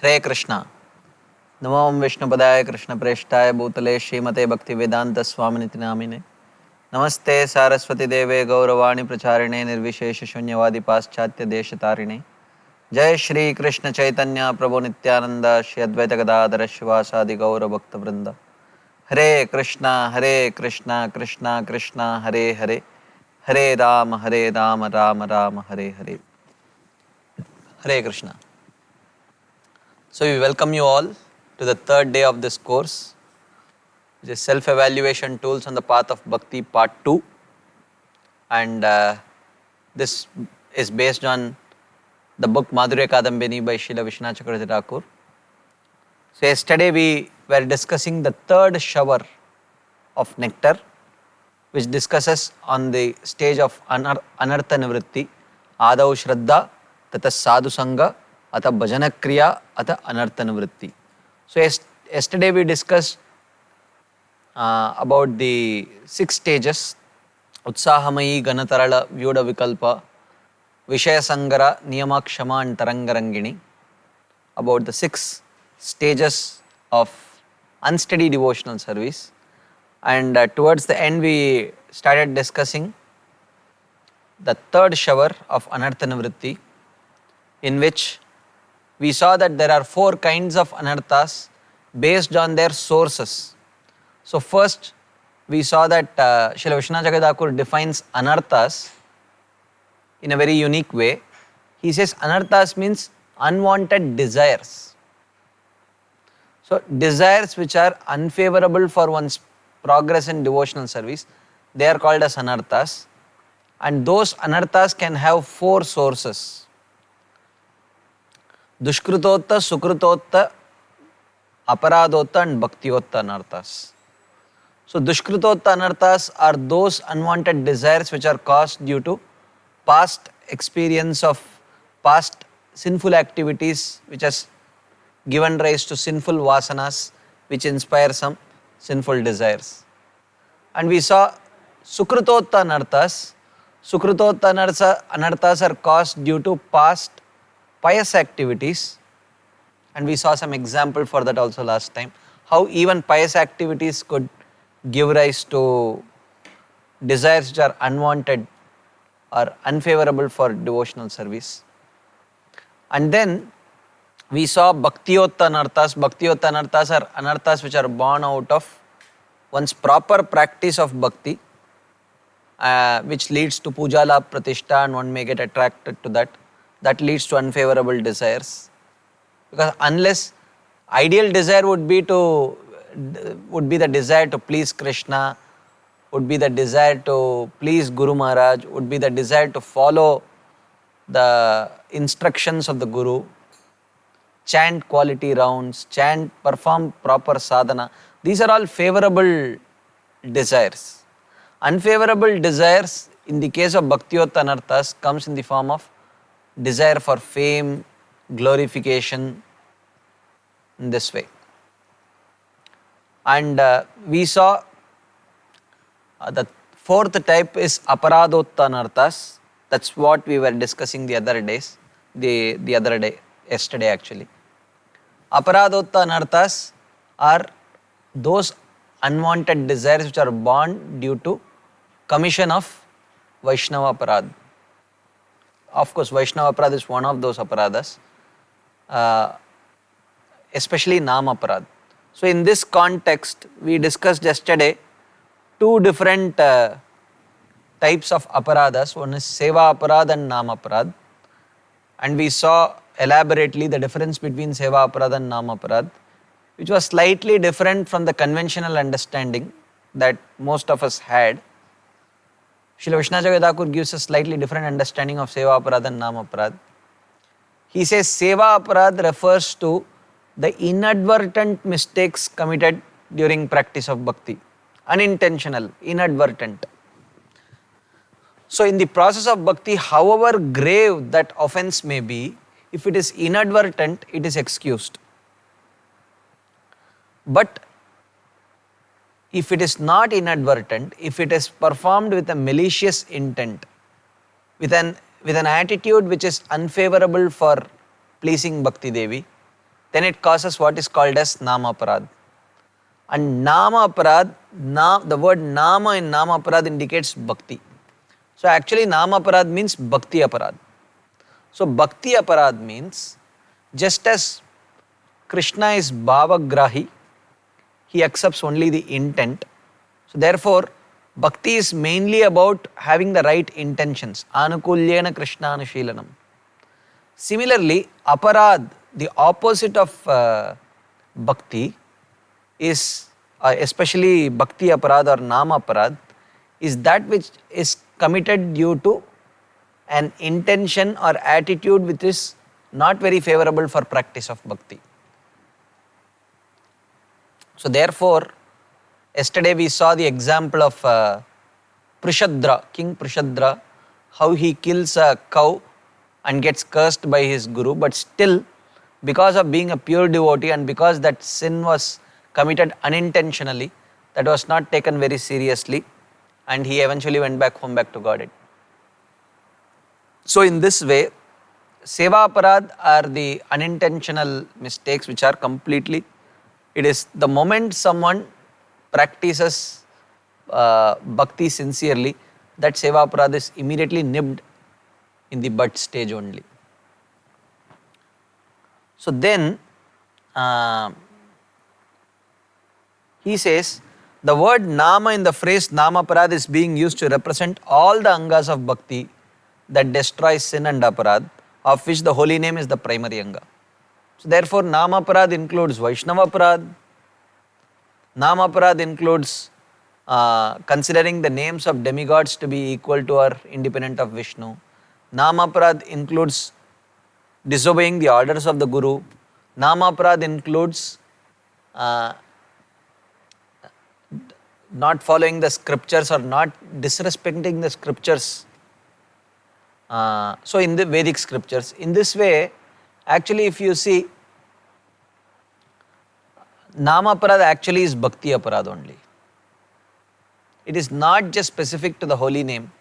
हरे कृष्णा। नमो विष्णुपदाय कृष्णप्रेष्ठाय भूतले श्रीमते भक्तिवेदांत स्वामिनिति नामिने। नमस्ते सारस्वती देवे गौरवाणी प्रचारिणे निर्विशेष शून्यवादी पाश्चात्य देशतारिणे। जय श्री कृष्ण चैतन्य प्रभु नित्यानंद श्री अद्वैत गदाधर शिवासादि गौर भक्त वृंद। हरे कृष्णा कृष्णा कृष्णा हरे हरे, हरे राम राम राम हरे हरे। हरे Krishna. So we welcome you all to the third day of this course, which is Self-Evaluation Tools on the Path of Bhakti Part 2. And this is based on the book Madhurya Kadambini by Srila Vishwanath Chakravarti Thakur. So yesterday we were discussing the third shower of nectar, which discusses on the stage of Anartha Nivritti, Adau Shraddha, Tata Sadhu Sangha, Ata Bhajana Kriya, Ata Anartha Nivritti. So yesterday we discussed about the 6 stages: Utsahamayi, Ganatarala, Vyuda Vikalpa, Vishaya Sangara, Niyama Kshama and Tarangarangini. About the 6 stages of unsteady devotional service. And towards the end we started discussing the third shower of Anartha Nivritti, in which we saw that there are 4 kinds of anarthas based on their sources. So first we saw that Srila Vishwanath Chakravarti Thakur defines anarthas in a very unique way. He says anarthas means unwanted desires. So desires which are unfavorable for one's progress in devotional service, they are called as anarthas. And those anarthas can have 4 sources: Dushkritotta, Sukritotta, Aparadotta and Bhaktiotta anarthas. So Dushkritotta anarthas are those unwanted desires which are caused due to past experience of past sinful activities, which has given rise to sinful vasanas, which inspire some sinful desires. And we saw Sukritotta anarthas. Sukritotta anarthas are caused due to past pious activities, and we saw some example for that also last time, how even pious activities could give rise to desires which are unwanted or unfavorable for devotional service. And then we saw Bhaktiotta anarthas. Bhaktiotta anarthas are anarthas which are born out of one's proper practice of bhakti, which leads to puja labh pratishtha, and one may get attracted to that. That leads to unfavorable desires. Because unless ideal desire would be the desire to please Krishna, would be the desire to please Guru Maharaj, would be the desire to follow the instructions of the Guru, chant quality rounds, perform proper sadhana. These are all favorable desires. Unfavorable desires in the case of Bhaktiotta anarthas comes in the form of desire for fame, glorification, in this way. And we saw the 4th type is Aparadotta anarthas. That's what we were discussing yesterday actually. Aparadotta anarthas are those unwanted desires which are born due to commission of Vaishnava aparad. Of course, Vaishnava aparad is one of those aparadas, especially Nam aparad. So in this context, we discussed yesterday 2 different types of aparadas. One is Seva aparad and Nam aparad. And we saw elaborately the difference between Seva aparad and Nam aparad, which was slightly different from the conventional understanding that most of us had. Srila Vishwanath Chakravarti Thakur gives a slightly different understanding of Seva aparad and Nam aparad. He says Seva aparad refers to the inadvertent mistakes committed during practice of bhakti. Unintentional, inadvertent. So in the process of bhakti, however grave that offense may be, if it is inadvertent, it is excused. But if it is not inadvertent, if it is performed with a malicious intent, with an attitude which is unfavorable for pleasing Bhakti Devi, then it causes what is called as nama aparad. And nama aparad, the word nama in nama aparad indicates bhakti. So actually nama aparad means bhakti aparad. So bhakti aparad means just as Krishna is bhavagrahi, he accepts only the intent. So therefore, bhakti is mainly about having the right intentions. Anukulyena Krishna Anushilanam. Similarly, aparad, the opposite of bhakti, is especially bhakti aparad or nama aparad, is that which is committed due to an intention or attitude which is not very favorable for practice of bhakti. So therefore, yesterday we saw the example of Prishadra, King Prishadra, how he kills a cow and gets cursed by his guru, but still, because of being a pure devotee and because that sin was committed unintentionally, that was not taken very seriously, and he eventually went back home, back to Godhead. So in this way, seva aparad are the unintentional mistakes which are completely, it is the moment someone practices bhakti sincerely, that seva aparad is immediately nibbed in the bud stage only. So then he says, the word nama in the phrase nama aparad is being used to represent all the angas of bhakti that destroys sin and aparad, of which the holy name is the primary anga. So therefore, nama aparad includes Vaishnava aparad. Nama aparad includes considering the names of demigods to be equal to or independent of Vishnu. Nama aparad includes disobeying the orders of the guru. Nama aparad includes not following the scriptures or not disrespecting the scriptures. So in the Vedic scriptures, in this way, actually if you see, nama aparad actually is bhakti aparad only. It is not just specific to the holy name.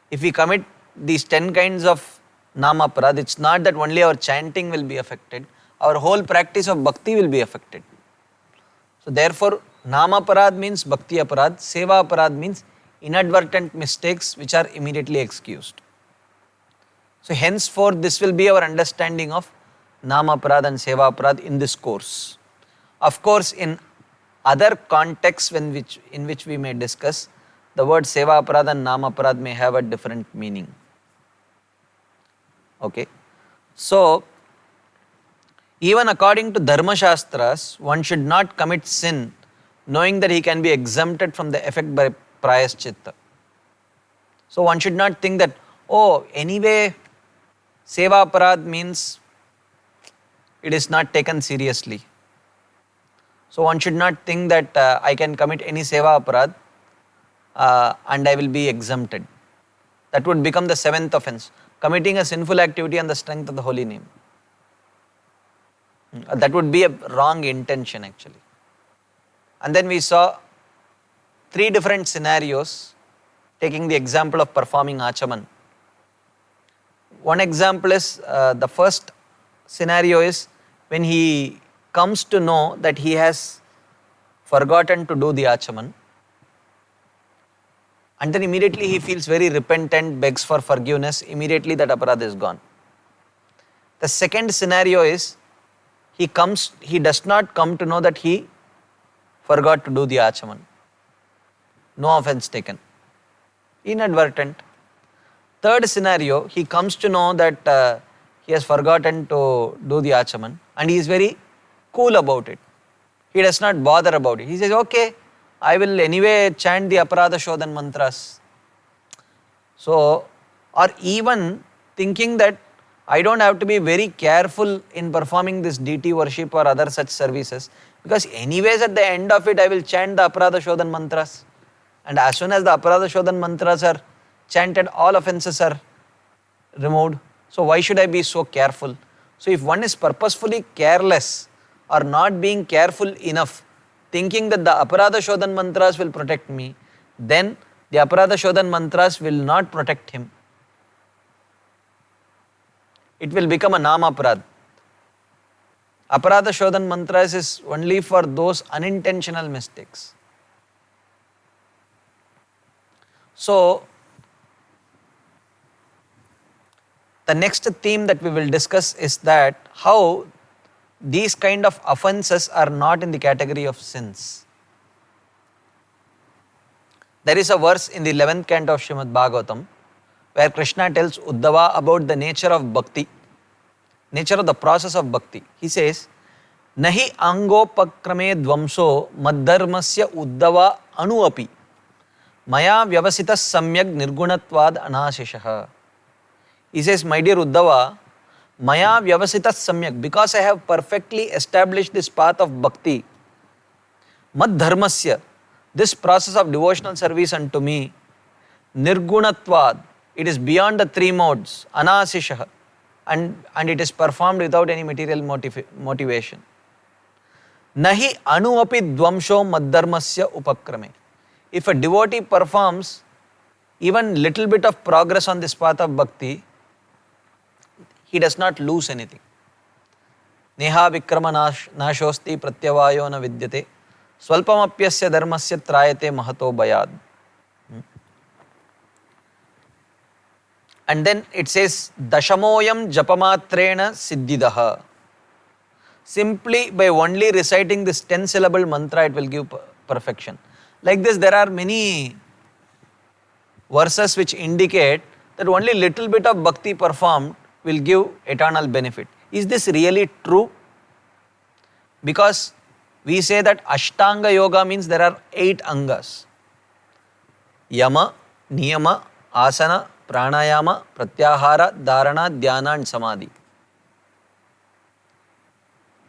If we commit these 10 kinds of nama aparad, it's not that only our chanting will be affected, our whole practice of bhakti will be affected. So therefore, nama aparad means bhakti aparad, seva aparad means inadvertent mistakes which are immediately excused. So henceforth, this will be our understanding of nama aparad and seva aparad in this course. Of course, in other contexts in which we may discuss, the word seva aparad and nama aparad may have a different meaning. Okay. So, even according to Dharma Shastras, one should not commit sin knowing that he can be exempted from the effect by prayaschitta. So one should not think that, oh, anyway, seva aparad means it is not taken seriously. So one should not think that I can commit any seva aparad and I will be exempted. That would become the 7th offense, committing a sinful activity on the strength of the holy name. That would be a wrong intention actually. And then we saw 3 different scenarios, taking the example of performing achaman. One example is, the first scenario is when he comes to know that he has forgotten to do the achaman, and then immediately he feels very repentant, begs for forgiveness, immediately that aparad is gone. The second scenario is, he does not come to know that he forgot to do the achaman. No offense taken. Inadvertent. Third scenario, he comes to know that he has forgotten to do the achaman and he is very cool about it. He does not bother about it. He says, okay, I will anyway chant the aparada shodhan mantras. So, or even thinking that I don't have to be very careful in performing this deity worship or other such services, because anyways at the end of it I will chant the aparada shodhan mantras, and as soon as the aparada shodhan mantras are chanted, all offenses are removed. So why should I be so careful? So if one is purposefully careless or not being careful enough, thinking that the aparada shodhan mantras will protect me, then the aparada shodhan mantras will not protect him. It will become a nama aparad. Aparada Shodhan mantras is only for those unintentional mistakes. So, the next theme that we will discuss is that how these kind of offenses are not in the category of sins. There is a verse in the 11th canto of Srimad Bhagavatam where Krishna tells Uddhava about the nature of bhakti, nature of the process of bhakti. He says, Nahi angopakrame dvamso maddharmasya Uddhava anuapi maya vyavasitas samyak nirgunatvad anashishah. He says, my dear Uddhava, maya vyavasitas samyak, because I have perfectly established this path of bhakti, maddharmasya, this process of devotional service unto me, nirgunatvad, it is beyond the three modes, anasishah, and it is performed without any material motivation. Nahi anuapi dvamsho maddharmasya upakrame. If a devotee performs even little bit of progress on this path of bhakti, he does not lose anything. Neha vikrama nashosti pratyavayo na vidyate swalpamapyasya dharmasya trayate mahato bayad. And then it says, Dashamoyam japamatrena siddhidaha. Simply by only reciting this 10-syllable mantra, it will give perfection. Like this, there are many verses which indicate that only little bit of bhakti performed will give eternal benefit. Is this really true? Because we say that Ashtanga Yoga means there are 8 angas. Yama, Niyama, Asana, Pranayama, Pratyahara, Dharana, Dhyana and Samadhi.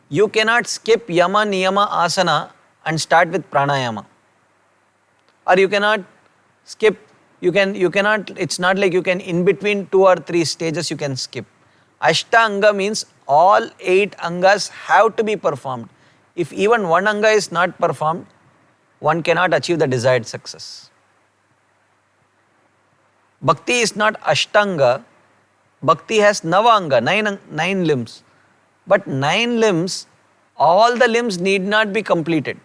You cannot skip Yama, Niyama, Asana and start with Pranayama. Or you cannot skip, you cannot, it's not like you can in between 2 or 3 stages you can skip. Ashtanga means all 8 angas have to be performed. If even one anga is not performed, one cannot achieve the desired success. Bhakti is not Ashtanga. Bhakti has Navanga, 9 limbs. But 9 limbs, all the limbs need not be completed.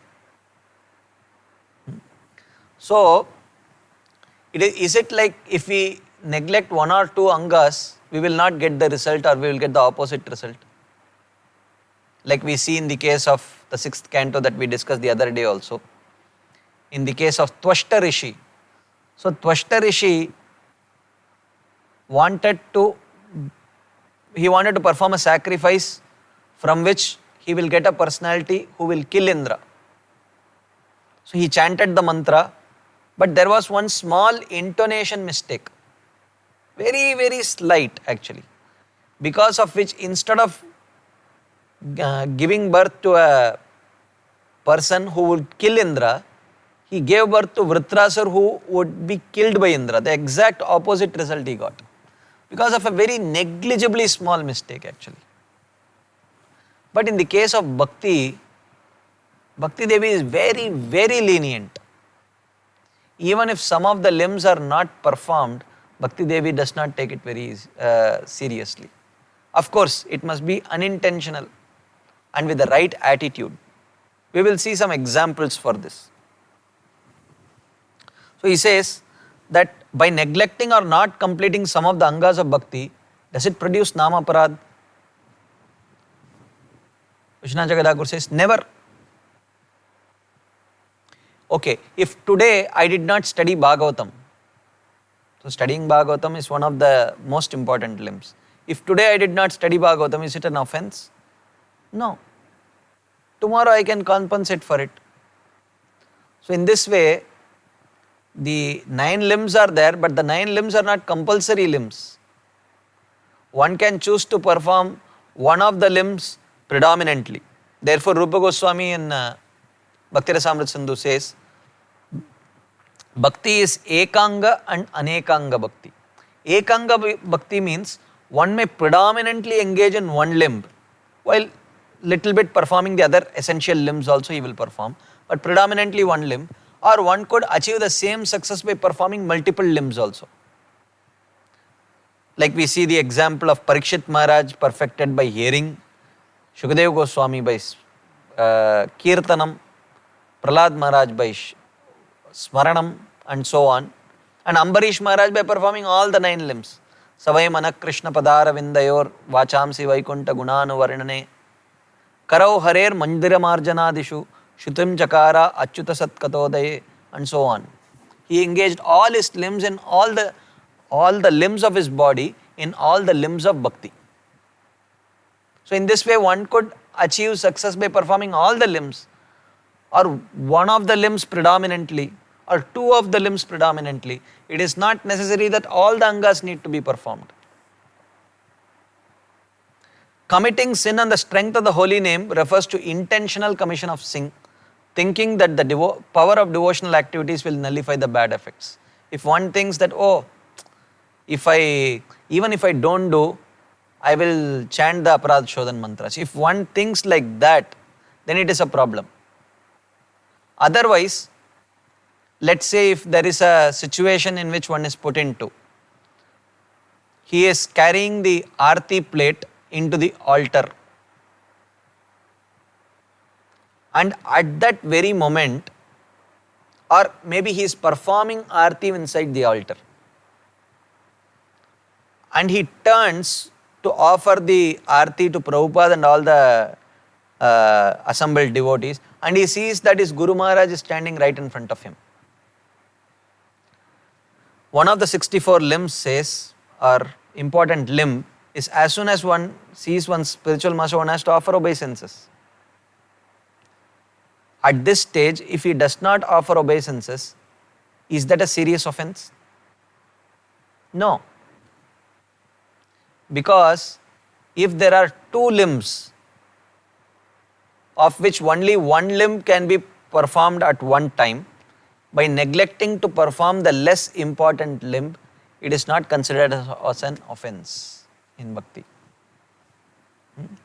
So, is it like if we neglect 1 or 2 angas, we will not get the result or we will get the opposite result? Like we see in the case of the 6th canto that we discussed the other day also. In the case of Twashta Rishi. So, Twashta Rishi wanted to perform a sacrifice from which he will get a personality who will kill Indra. So, he chanted the mantra, but there was one small intonation mistake. Very, very slight actually. Because of which instead of giving birth to a person who would kill Indra, he gave birth to Vritrasur who would be killed by Indra. The exact opposite result he got. Because of a very negligibly small mistake actually. But in the case of Bhakti, Bhakti Devi is very, very lenient. Even if some of the limbs are not performed, Bhakti Devi does not take it very seriously. Of course, it must be unintentional and with the right attitude. We will see some examples for this. So he says that by neglecting or not completing some of the angas of bhakti, does it produce namaparad? Vishwanath Jagadhakur says, never. Okay, if today I did not study Bhagavatam, so studying Bhagavatam is one of the most important limbs. If today I did not study Bhagavatam, is it an offense? No. Tomorrow I can compensate for it. So in this way, the 9 limbs are there, but the 9 limbs are not compulsory limbs. One can choose to perform one of the limbs predominantly. Therefore, Rupa Goswami in Bhakti Rasamrita Sindhu says, Bhakti is Ekanga and Anekanga Bhakti. Ekanga Bhakti means one may predominantly engage in one limb, while little bit performing the other essential limbs also he will perform, but predominantly one limb. Or one could achieve the same success by performing multiple limbs also. Like we see the example of Parikshit Maharaj perfected by hearing, Shukadev Goswami by Kirtanam, Prahlad Maharaj by Smaranam, and so on. And Ambarish Maharaj by performing all the 9 limbs. Savai Manak Krishna Padara Vindayor Vachamsi Vaikunta Gunanu Varnane Karau Harer Mandira Marjanadishu Shutim Chakara Achyuta Satkatodaye, and so on. He engaged all his limbs in all the limbs of his body in all the limbs of bhakti. So in this way one could achieve success by performing all the limbs, or one of the limbs predominantly, or 2 of the limbs predominantly. It is not necessary that all the angas need to be performed. Committing sin on the strength of the holy name refers to intentional commission of sin, thinking that the power of devotional activities will nullify the bad effects. If one thinks that, oh, even if I don't do, I will chant the Aparad Shodhan mantras. If one thinks like that, then it is a problem. Otherwise, let's say if there is a situation in which one is put into, he is carrying the Aarti plate into the altar, and at that very moment, or maybe he is performing Aarti inside the altar, and he turns to offer the Aarti to Prabhupada and all the assembled devotees, and he sees that his Guru Maharaj is standing right in front of him. One of the 64 limbs says, or important limb, is as soon as one sees one's spiritual master, one has to offer obeisances. At this stage, if he does not offer obeisances, is that a serious offense? No. Because if there are 2 limbs, of which only one limb can be performed at one time, by neglecting to perform the less important limb, it is not considered as an offense in bhakti.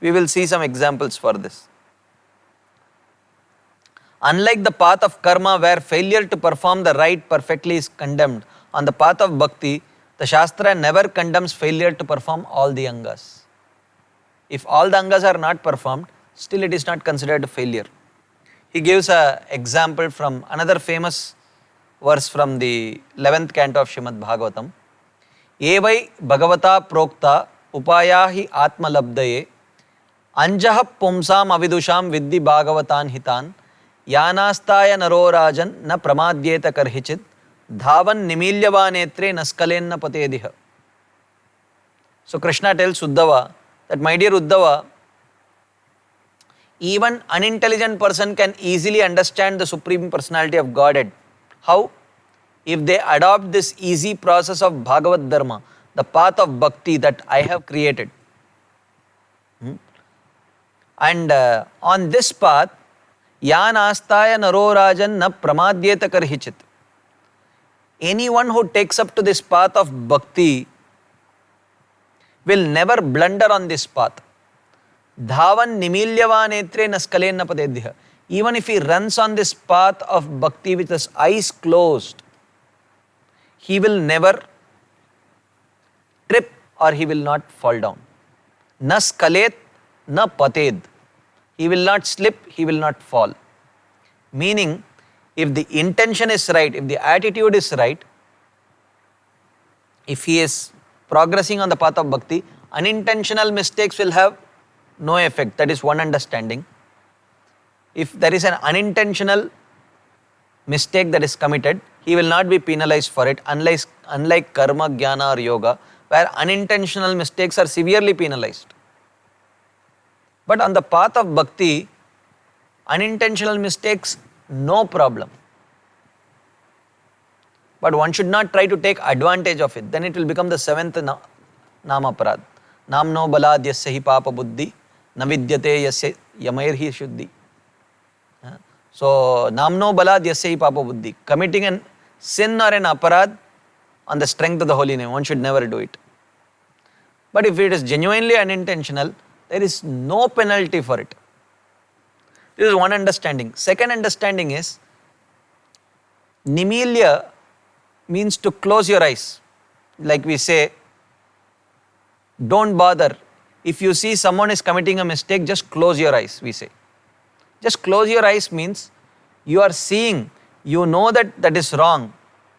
We will see some examples for this. Unlike the path of karma, where failure to perform the right perfectly is condemned, on the path of bhakti, the Shastra never condemns failure to perform all the angas. If all the angas are not performed, still it is not considered a failure. He gives an example from another famous verse from the 11th canto of Srimad Bhagavatam. Evai Bhagavata Prokta Upayahi Atma Labdaye Anjaha Pumsam Avidusham Vidhi Bhagavatan Hitan Yanastaya Narorajan Na Pramadyeta Karhichit Dhavan Nimilyavanetre Naskalenna Patediha. So Krishna tells Uddhava that, my dear Uddhava, even unintelligent person can easily understand the Supreme Personality of Godhead. How? If they adopt this easy process of Bhagavad Dharma, the path of bhakti that I have created. And on this path, Yan Astaya Narorajan Na Pramadyeta Karhichit. Anyone who takes up to this path of bhakti will never blunder on this path. Dhavan Nimilyavanetre Naskalenna Padedhiha. Even if he runs on this path of bhakti with his eyes closed, he will never trip or he will not fall down. Na skalet, na pated. He will not slip, he will not fall. Meaning, if the intention is right, if the attitude is right, if he is progressing on the path of bhakti, unintentional mistakes will have no effect. That is one understanding. If there is an unintentional mistake that is committed, he will not be penalized for it, unlike karma, jnana or yoga, where unintentional mistakes are severely penalized. But on the path of bhakti, unintentional mistakes, no problem. But one should not try to take advantage of it. Then it will become the 7th namaparad. Namno balad yasya hi papa buddhi, navidyate yasya yamair hi shuddhi. So, namno balad yasya hi papa buddhi. Committing a sin or an aparad on the strength of the holy name, one should never do it. But if it is genuinely unintentional, there is no penalty for it. This is one understanding. Second understanding is, nimilya means to close your eyes. Like we say, don't bother. if you see someone is committing a mistake, just close your eyes, we say. Just close your eyes means you are seeing, you know that that is wrong,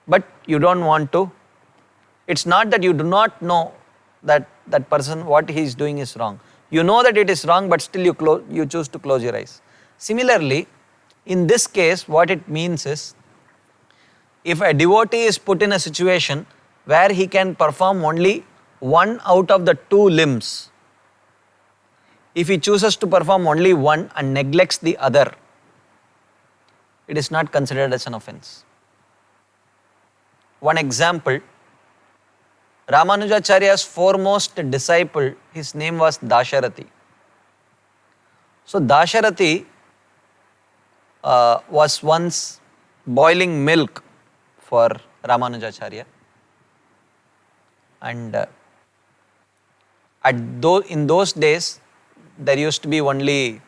but you don't want to. It's not that you do not know that that person, what he is doing is wrong. You know that it is wrong, but still you choose to close your eyes. Similarly, in this case, what it means is, if a devotee is put in a situation where he can perform only one out of the two limbs, if he chooses to perform only one and neglects the other, it is not considered as an offense. One example, Ramanujacharya's foremost disciple, his name was Dasharati. So Dasharati was once boiling milk for Ramanujacharya, and in those days there used to be only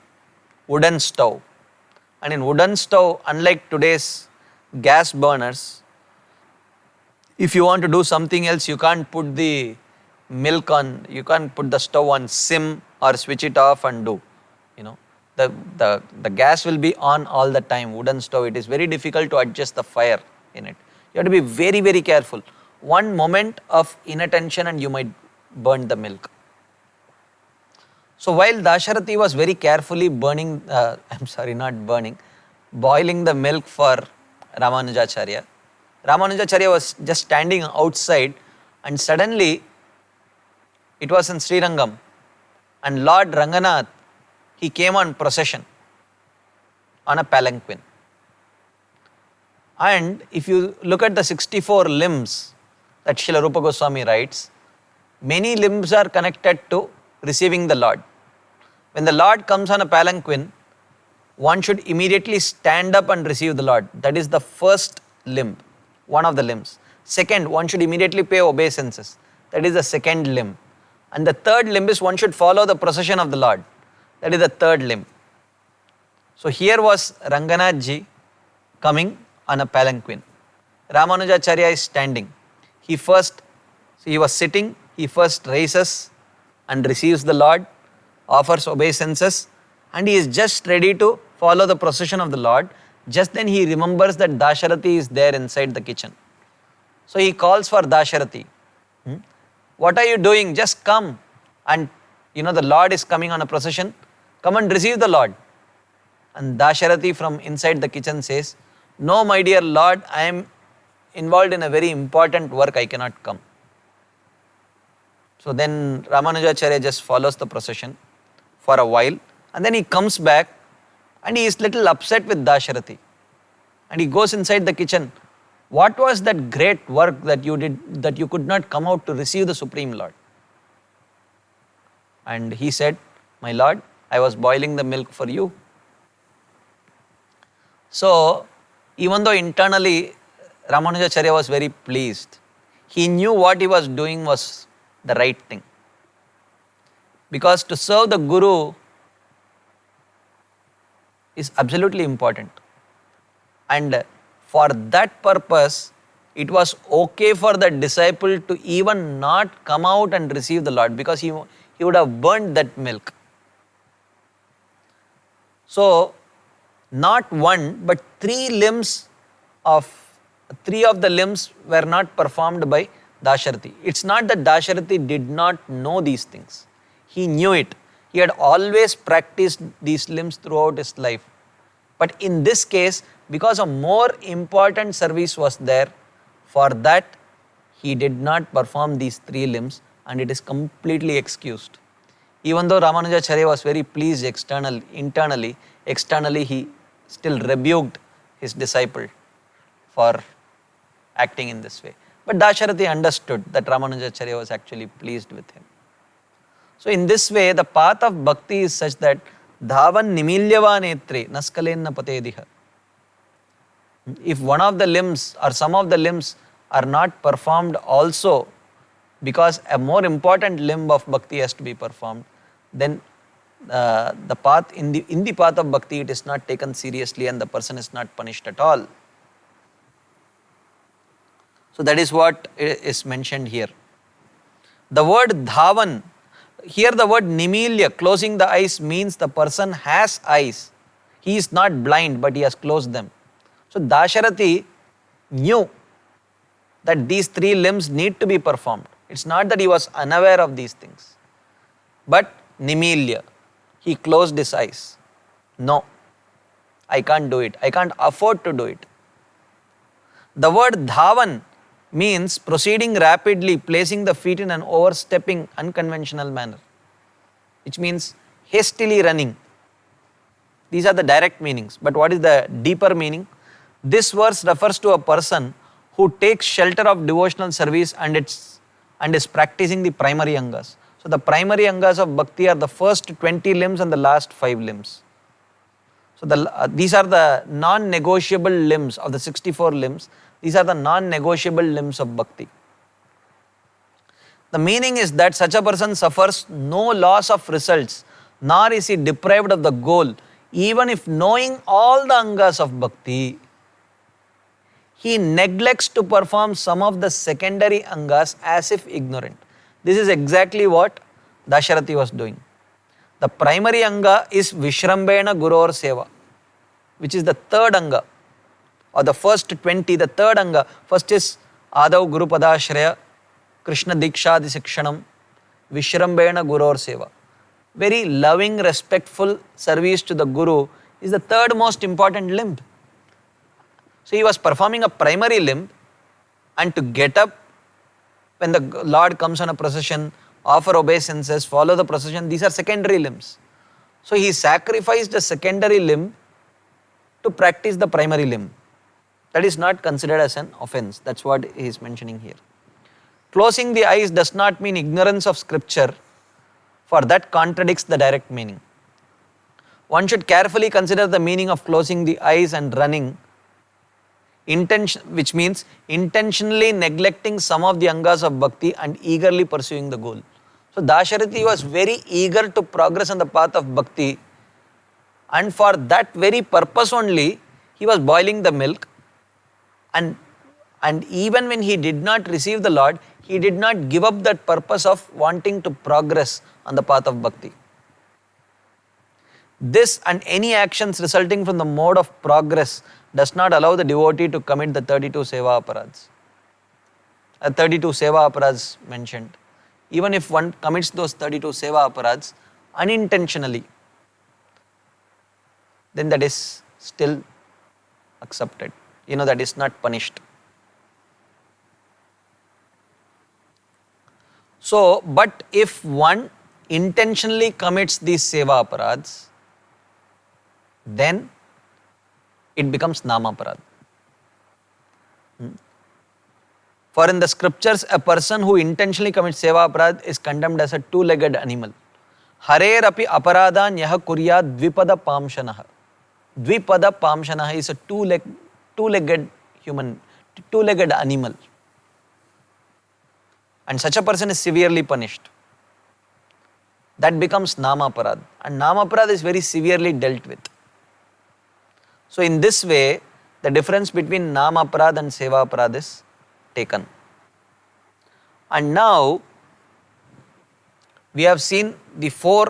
wooden stove, and in wooden stove, unlike today's gas burners, if you want to do something else, you can't put the milk on, you can't put the stove on sim or switch it off and do, you know. The gas will be on all the time. Wooden stove, it is very difficult to adjust the fire in it. You have to be very, very careful. One moment of inattention and you might burn the milk. So while Dasharati was very carefully boiling the milk for Ramanujacharya, Ramanujacharya was just standing outside, and suddenly it was in Srirangam, and Lord Ranganath, he came on procession on a palanquin. And if you look at the 64 limbs that Srila Rupa Goswami writes, many limbs are connected to receiving the Lord. When the Lord comes on a palanquin, one should immediately stand up and receive the Lord. That is the first limb, one of the limbs. Second, one should immediately pay obeisances. That is the second limb. And the third limb is one should follow the procession of the Lord. That is the third limb. So here was Ranganath ji coming on a palanquin. Ramanujacharya is standing. He was sitting, he first raises and receives the Lord, offers obeisances, and he is just ready to follow the procession of the Lord. Just then he remembers that Dasharati is there inside the kitchen. So he calls for Dasharati. What are you doing? Just come. And the Lord is coming on a procession. Come and receive the Lord. And Dasharati from inside the kitchen says, no, my dear Lord, I am involved in a very important work, I cannot come. So then Ramanujacharya just follows the procession for a while, and then he comes back and he is little upset with Dasharati. And he goes inside the kitchen. What was that great work that you did that you could not come out to receive the Supreme Lord? And he said, my Lord, I was boiling the milk for you. So even though internally Ramanujacharya was very pleased, he knew what he was doing was the right thing. Because to serve the Guru is absolutely important. And for that purpose, it was okay for the disciple to even not come out and receive the Lord, because he would have burned that milk. So, not one, but three of the limbs were not performed by Dasharati. It's not that Dasharati did not know these things. He knew it. He had always practiced these limbs throughout his life. But in this case, because a more important service was there, for that he did not perform these three limbs, and it is completely excused. Even though Ramanujacharya was very pleased internally, externally he still rebuked his disciple for acting in this way. But Dasharati understood that Ramanujacharya was actually pleased with him. So in this way, the path of bhakti is such that dhavan nimilyava netre naskalenna patediha. If one of the limbs or some of the limbs are not performed also, because a more important limb of bhakti has to be performed, then the path in the path of bhakti, it is not taken seriously and the person is not punished at all. So that is what is mentioned here. The word dhavan, Here the word nimilya, closing the eyes, means the person has eyes. He is not blind, but he has closed them. So Dasharati knew that these three limbs need to be performed. It's not that he was unaware of these things. But nimilya, he closed his eyes. No, I can't do it. I can't afford to do it. The word dhavan means proceeding rapidly, placing the feet in an overstepping, unconventional manner, which means hastily running. These are the direct meanings. But what is the deeper meaning? This verse refers to a person who takes shelter of devotional service and is practicing the primary angas. So the primary angas of bhakti are the first 20 limbs and the last 5 limbs. So these are the non-negotiable limbs of the 64 limbs. These are the non-negotiable limbs of bhakti. The meaning is that such a person suffers no loss of results, nor is he deprived of the goal, even if knowing all the angas of bhakti, he neglects to perform some of the secondary angas as if ignorant. This is exactly what Dasharati was doing. The primary anga is Vishrambena Guror Seva, which is the third anga, or the first 20, the third anga. First is Adav Guru Padashraya, Krishna Dikshadi Sikshanam, Vishrambena Guror Seva. Very loving, respectful service to the Guru is the third most important limb. So he was performing a primary limb, and to get up when the Lord comes on a procession, offer obeisances, follow the procession, these are secondary limbs. So he sacrificed the secondary limb to practice the primary limb. That is not considered as an offense. That's what he is mentioning here. Closing the eyes does not mean ignorance of scripture, for that contradicts the direct meaning. One should carefully consider the meaning of closing the eyes and running, which means intentionally neglecting some of the angas of bhakti and eagerly pursuing the goal. So Dasharati was very eager to progress on the path of bhakti, and for that very purpose only, he was boiling the milk, and even when he did not receive the Lord, he did not give up that purpose of wanting to progress on the path of bhakti. This and any actions resulting from the mode of progress does not allow the devotee to commit the 32 seva aparads. 32 seva aparads mentioned. Even if one commits those 32 seva aparads unintentionally, then that is still accepted. That is not punished. So, but if one intentionally commits these seva aparads, then it becomes namaparad. For in the scriptures, a person who intentionally commits seva aparad is condemned as a two-legged animal. Harer api aparadan yaha kuryat dvipada pamshanaha. Dvipada pamshanaha is a two-legged animal. And such a person is severely punished. That becomes namaparad. And namaparad is very severely dealt with. So in this way, the difference between namaparad and seva aparad is taken. And now, we have seen the 4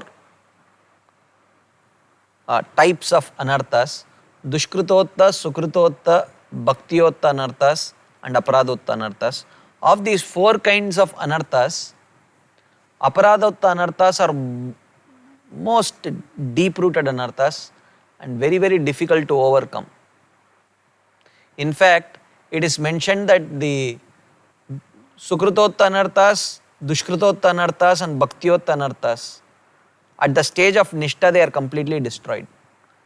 types of anarthas: dushkritotta, sukritotta, bhaktiotta anarthas and aparadotta anarthas. Of these 4 kinds of anarthas, aparadotta anarthas are most deep-rooted anarthas and very, very difficult to overcome. In fact, it is mentioned that the sukritotta anarthas, dushkritotta anarthas and bhaktiotta anarthas, at the stage of nishta, they are completely destroyed.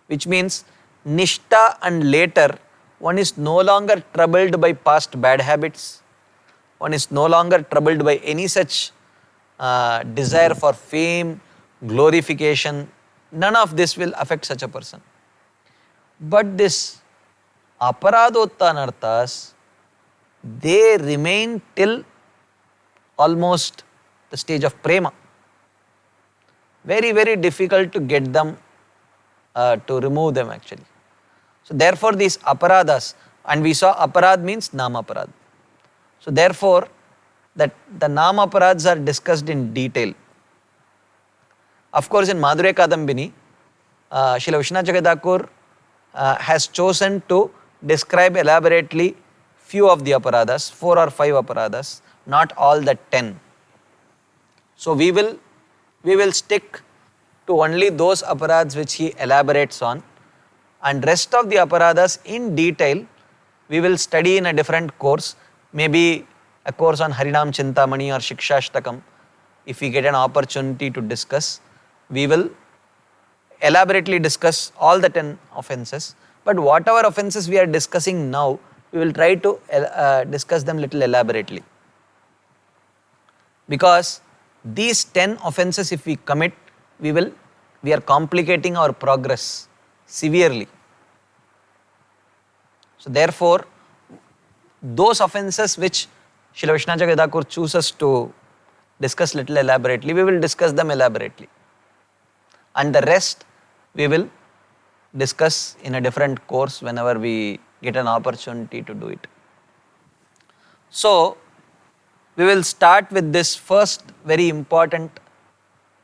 Which means nishta and later, one is no longer troubled by past bad habits. One is no longer troubled by any such desire for fame, glorification. None of this will affect such a person. But this aparadotta anarthas, they remain till almost the stage of prema. Very, very difficult to get them, to remove them actually. So therefore these aparadas, and we saw aparad means namaparad. So therefore, that the namaaparads are discussed in detail. Of course, in Madhurya Kadambini, Srila Vishwanath Chakravarti has chosen to describe elaborately few of the aparadas, 4 or 5 aparadas, not all the 10. So we will stick to only those aparads which he elaborates on, and rest of the aparadas in detail we will study in a different course, maybe a course on Harinam Chintamani or Shikshashtakam. If we get an opportunity to discuss, we will elaborately discuss all the 10 offenses. But whatever offenses we are discussing now, we will try to discuss them little elaborately. Because these 10 offenses if we commit, we are complicating our progress severely. So therefore, those offenses which Srila Vishwanath Chakravarti chooses to discuss little elaborately, we will discuss them elaborately. And the rest we will discuss in a different course whenever we get an opportunity to do it. So, we will start with this first very important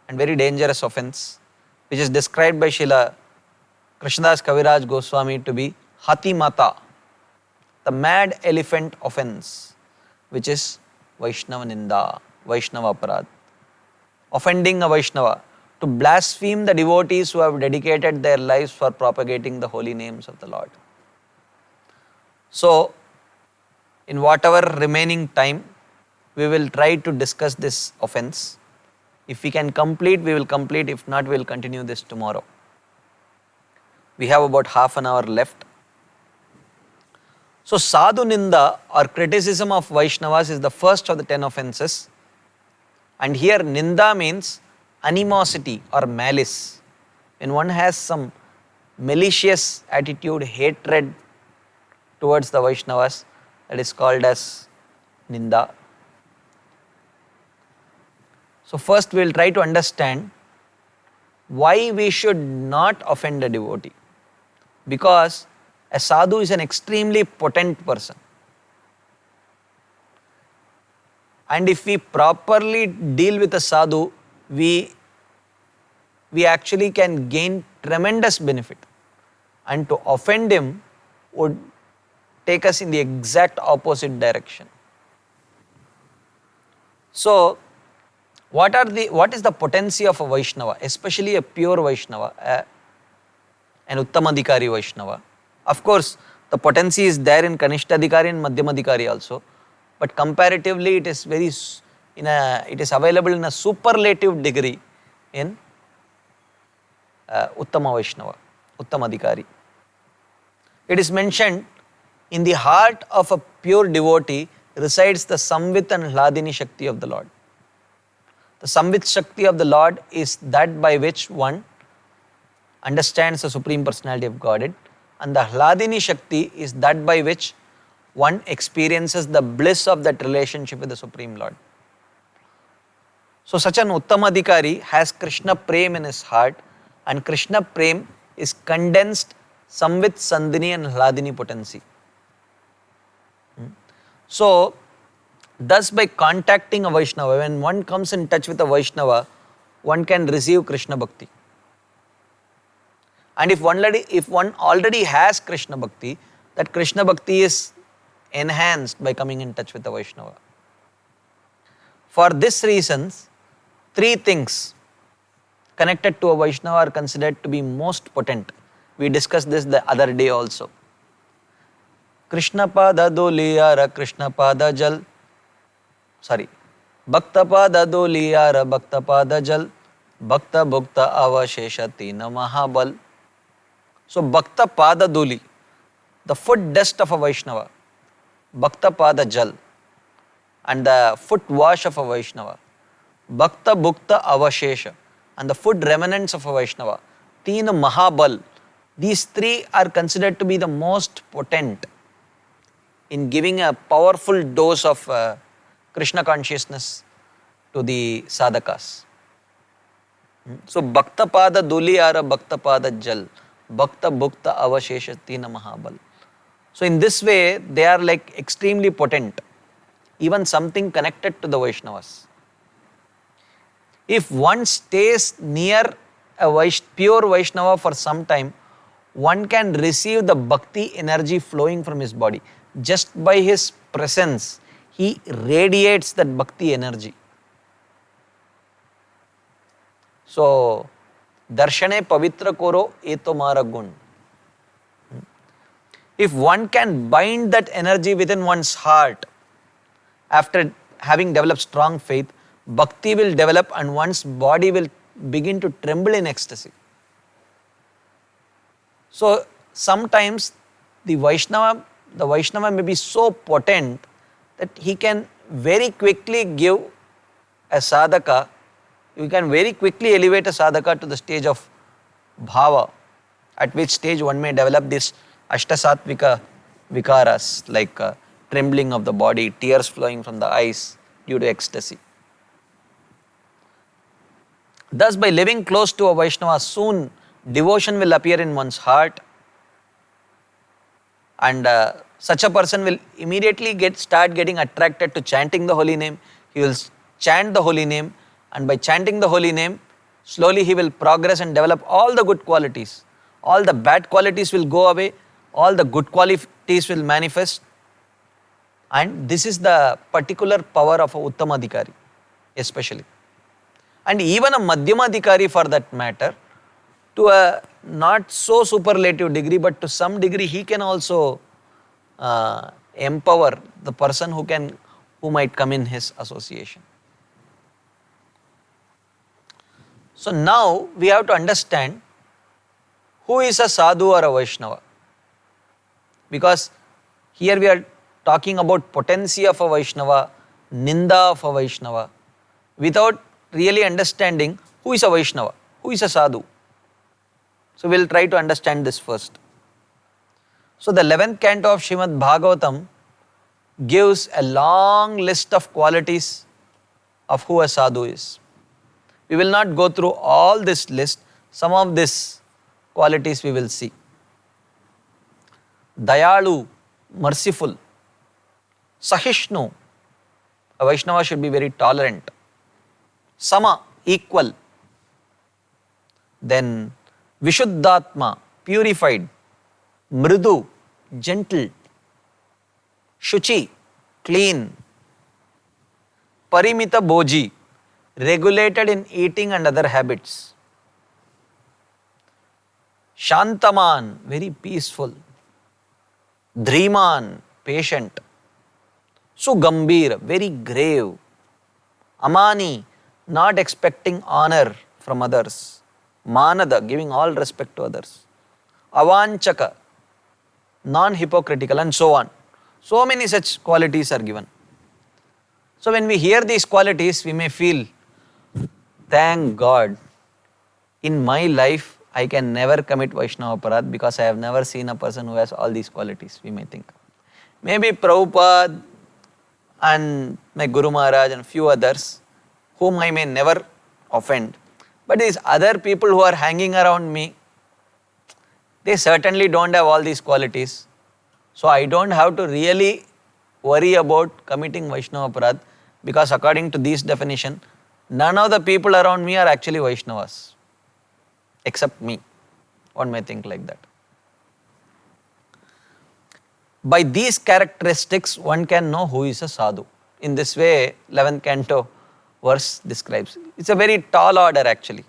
and very dangerous offense, which is described by Srila Krishnadas Kaviraj Goswami to be Hati Mata, the mad elephant offense, which is Vaishnava Ninda, Vaishnava Aparad. Offending a Vaishnava, to blaspheme the devotees who have dedicated their lives for propagating the holy names of the Lord. So, in whatever remaining time, we will try to discuss this offense. If we can complete, we will complete. If not, we will continue this tomorrow. We have about half an hour left. So, Sadhu Ninda or criticism of Vaishnavas is the first of the 10 offenses. And here Ninda means animosity or malice. When one has some malicious attitude, hatred towards the Vaishnavas, that is called as Ninda. So first we will try to understand why we should not offend a devotee. Because a sadhu is an extremely potent person. And if we properly deal with a sadhu, we actually can gain tremendous benefit. And to offend him would take us in the exact opposite direction. So, what is the potency of a Vaishnava, especially a pure Vaishnava, an Uttamadhikari Vaishnava? Of course, the potency is there in Kanishtadhikari and Madhyamadhikari also, but comparatively it is it is available in a superlative degree in Uttama Vaishnava, Uttamadhikari. It is mentioned, in the heart of a pure devotee resides the Samvit and Hladini Shakti of the Lord. The Samvit Shakti of the Lord is that by which one understands the Supreme Personality of Godhead, and the Hladini Shakti is that by which one experiences the bliss of that relationship with the Supreme Lord. So such an Uttamadhikari has Krishna Prem in his heart, and Krishna Prem is condensed Samvit, Sandhini and Hladini potency. So, thus by contacting a Vaishnava, when one comes in touch with a Vaishnava, one can receive Krishna Bhakti. And if one already has Krishna Bhakti, that Krishna Bhakti is enhanced by coming in touch with the Vaishnava. For this reasons, 3 things connected to a Vaishnava are considered to be most potent. We discussed this the other day also. Krishna Pada Doliyara Krishna Pada Jal. Bhakta Pada Doliyara Bhakta Pada Jal. Bhakta Bhukta Avasheshati Mahabal. So Bhakta Pada Duli, the foot dust of a Vaishnava. Bhakta Pada Jal, and the foot wash of a Vaishnava. Bhakta Bhukta Avashesha, and the foot remnants of a Vaishnava. Teen Mahabal. These 3 are considered to be the most potent in giving a powerful dose of Krishna consciousness to the sadhakas. So Bhakta Pada Duliyara Bhakta Pada Jal, Bhakta Bhukta Avashesha Tina Mahabal. So in this way, they are like extremely potent, even something connected to the Vaishnavas. If one stays near a pure Vaishnava for some time, one can receive the bhakti energy flowing from his body. Just by his presence, he radiates that bhakti energy. So, darshane pavitra koro eto mara gun. If one can bind that energy within one's heart, after having developed strong faith, bhakti will develop and one's body will begin to tremble in ecstasy. So sometimes the Vaishnava may be so potent that he can very quickly give a sadhaka, you can very quickly elevate a sadhaka to the stage of bhava, at which stage one may develop this ashtasatvika vikaras like trembling of the body, tears flowing from the eyes due to ecstasy. Thus, by living close to a Vaishnava, soon devotion will appear in one's heart, and such a person will immediately start getting attracted to chanting the holy name. He will chant the holy name, and by chanting the holy name, slowly he will progress and develop all the good qualities. All the bad qualities will go away, all the good qualities will manifest, and this is the particular power of a Uttamadhikari especially. And even a Madhyamadhikari for that matter, to a not so superlative degree, but to some degree he can also empower the person who might come in his association. So now we have to understand who is a sadhu or a Vaishnava, because here we are talking about potency of a Vaishnava, ninda of a Vaishnava, without really understanding who is a Vaishnava, who is a sadhu. So we will try to understand this first. So the 11th canto of Srimad Bhagavatam gives a long list of qualities of who a sadhu is. We will not go through all this list, some of these qualities we will see. Dayalu, merciful. Sahishnu, a Vaishnava should be very tolerant. Sama, equal. Then Vishuddhatma, purified. Mridu, gentle. Shuchi, clean. Parimita Bhoji, regulated in eating and other habits. Shantaman, very peaceful. Dhriman, patient. Sugambhir, very grave. Amani, not expecting honor from others. Manada, giving all respect to others. Avanchaka, non-hypocritical, and so on. So many such qualities are given. So when we hear these qualities, we may feel, thank God, in my life I can never commit Vaishnava Aparadh because I have never seen a person who has all these qualities, we may think. Maybe Prabhupada and my Guru Maharaj and few others whom I may never offend. But these other people who are hanging around me, they certainly don't have all these qualities. So I don't have to really worry about committing Vaishnava Aparadh, because according to this definition, none of the people around me are actually Vaishnavas, except me. One may think like that. By these characteristics, one can know who is a sadhu. In this way, 11th canto verse describes. It's a very tall order actually.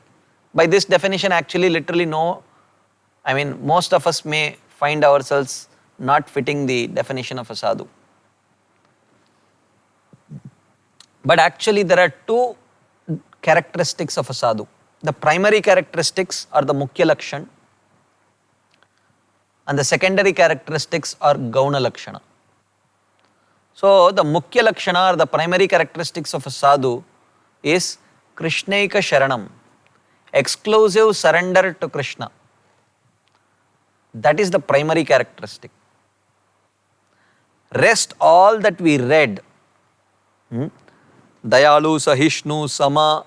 By this definition, actually literally most of us may find ourselves not fitting the definition of a sadhu. But actually there are two characteristics of a sadhu. The primary characteristics are the Mukhya Lakshan, and the secondary characteristics are Gauna Lakshana. So the Mukhya Lakshana or the primary characteristics of a sadhu is Krishnaika Sharanam, exclusive surrender to Krishna. That is the primary characteristic. Rest all that we read, Dayalu, Sahishnu, Sama,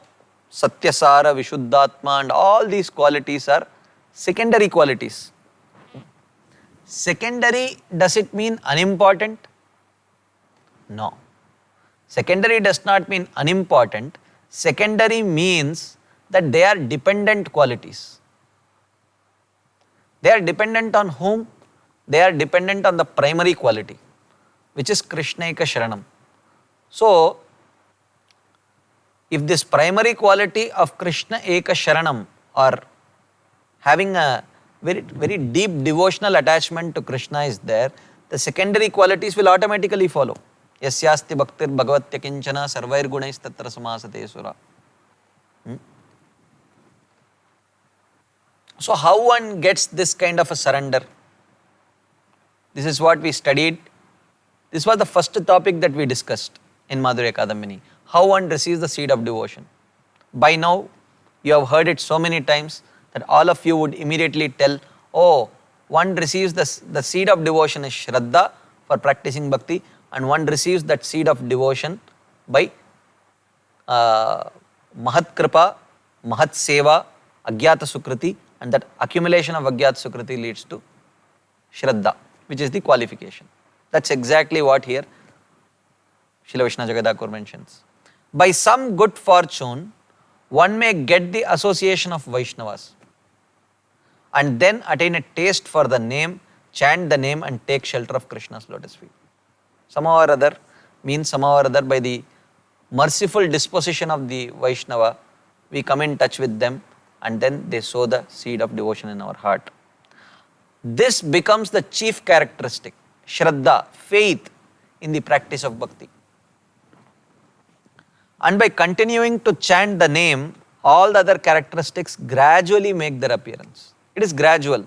Satyasara, Vishuddhatma, and all these qualities are secondary qualities. Secondary, does it mean unimportant? No. Secondary does not mean unimportant. Secondary means that they are dependent qualities. They are dependent on whom? They are dependent on the primary quality, which is Krishnaika Sharanam. So, if this primary quality of Krishna Eka Sharanam, or having a very, very deep devotional attachment to Krishna is there, the secondary qualities will automatically follow. Yasyasti bhaktir bhagavatya kinchana sarvair gunais tatra samasate sura. So how one gets this kind of a surrender? This is what we studied. This was the first topic that we discussed in Madhurya Kadambini. How one receives the seed of devotion. By now, you have heard it so many times that all of you would immediately tell, oh, one receives the seed of devotion is Shraddha for practicing bhakti, and one receives that seed of devotion by Mahat Kripa, Mahat Seva, Agyata Sukriti, and that accumulation of Agyata Sukriti leads to Shraddha, which is the qualification. That's exactly what here Srila Vishnu Jagadhakur mentions. By some good fortune, one may get the association of Vaishnavas and then attain a taste for the name, chant the name, and take shelter of Krishna's lotus feet. Somehow or other, means somehow or other, by the merciful disposition of the Vaishnava, we come in touch with them and then they sow the seed of devotion in our heart. This becomes the chief characteristic, Shraddha, faith in the practice of bhakti. And by continuing to chant the name, all the other characteristics gradually make their appearance. It is gradual.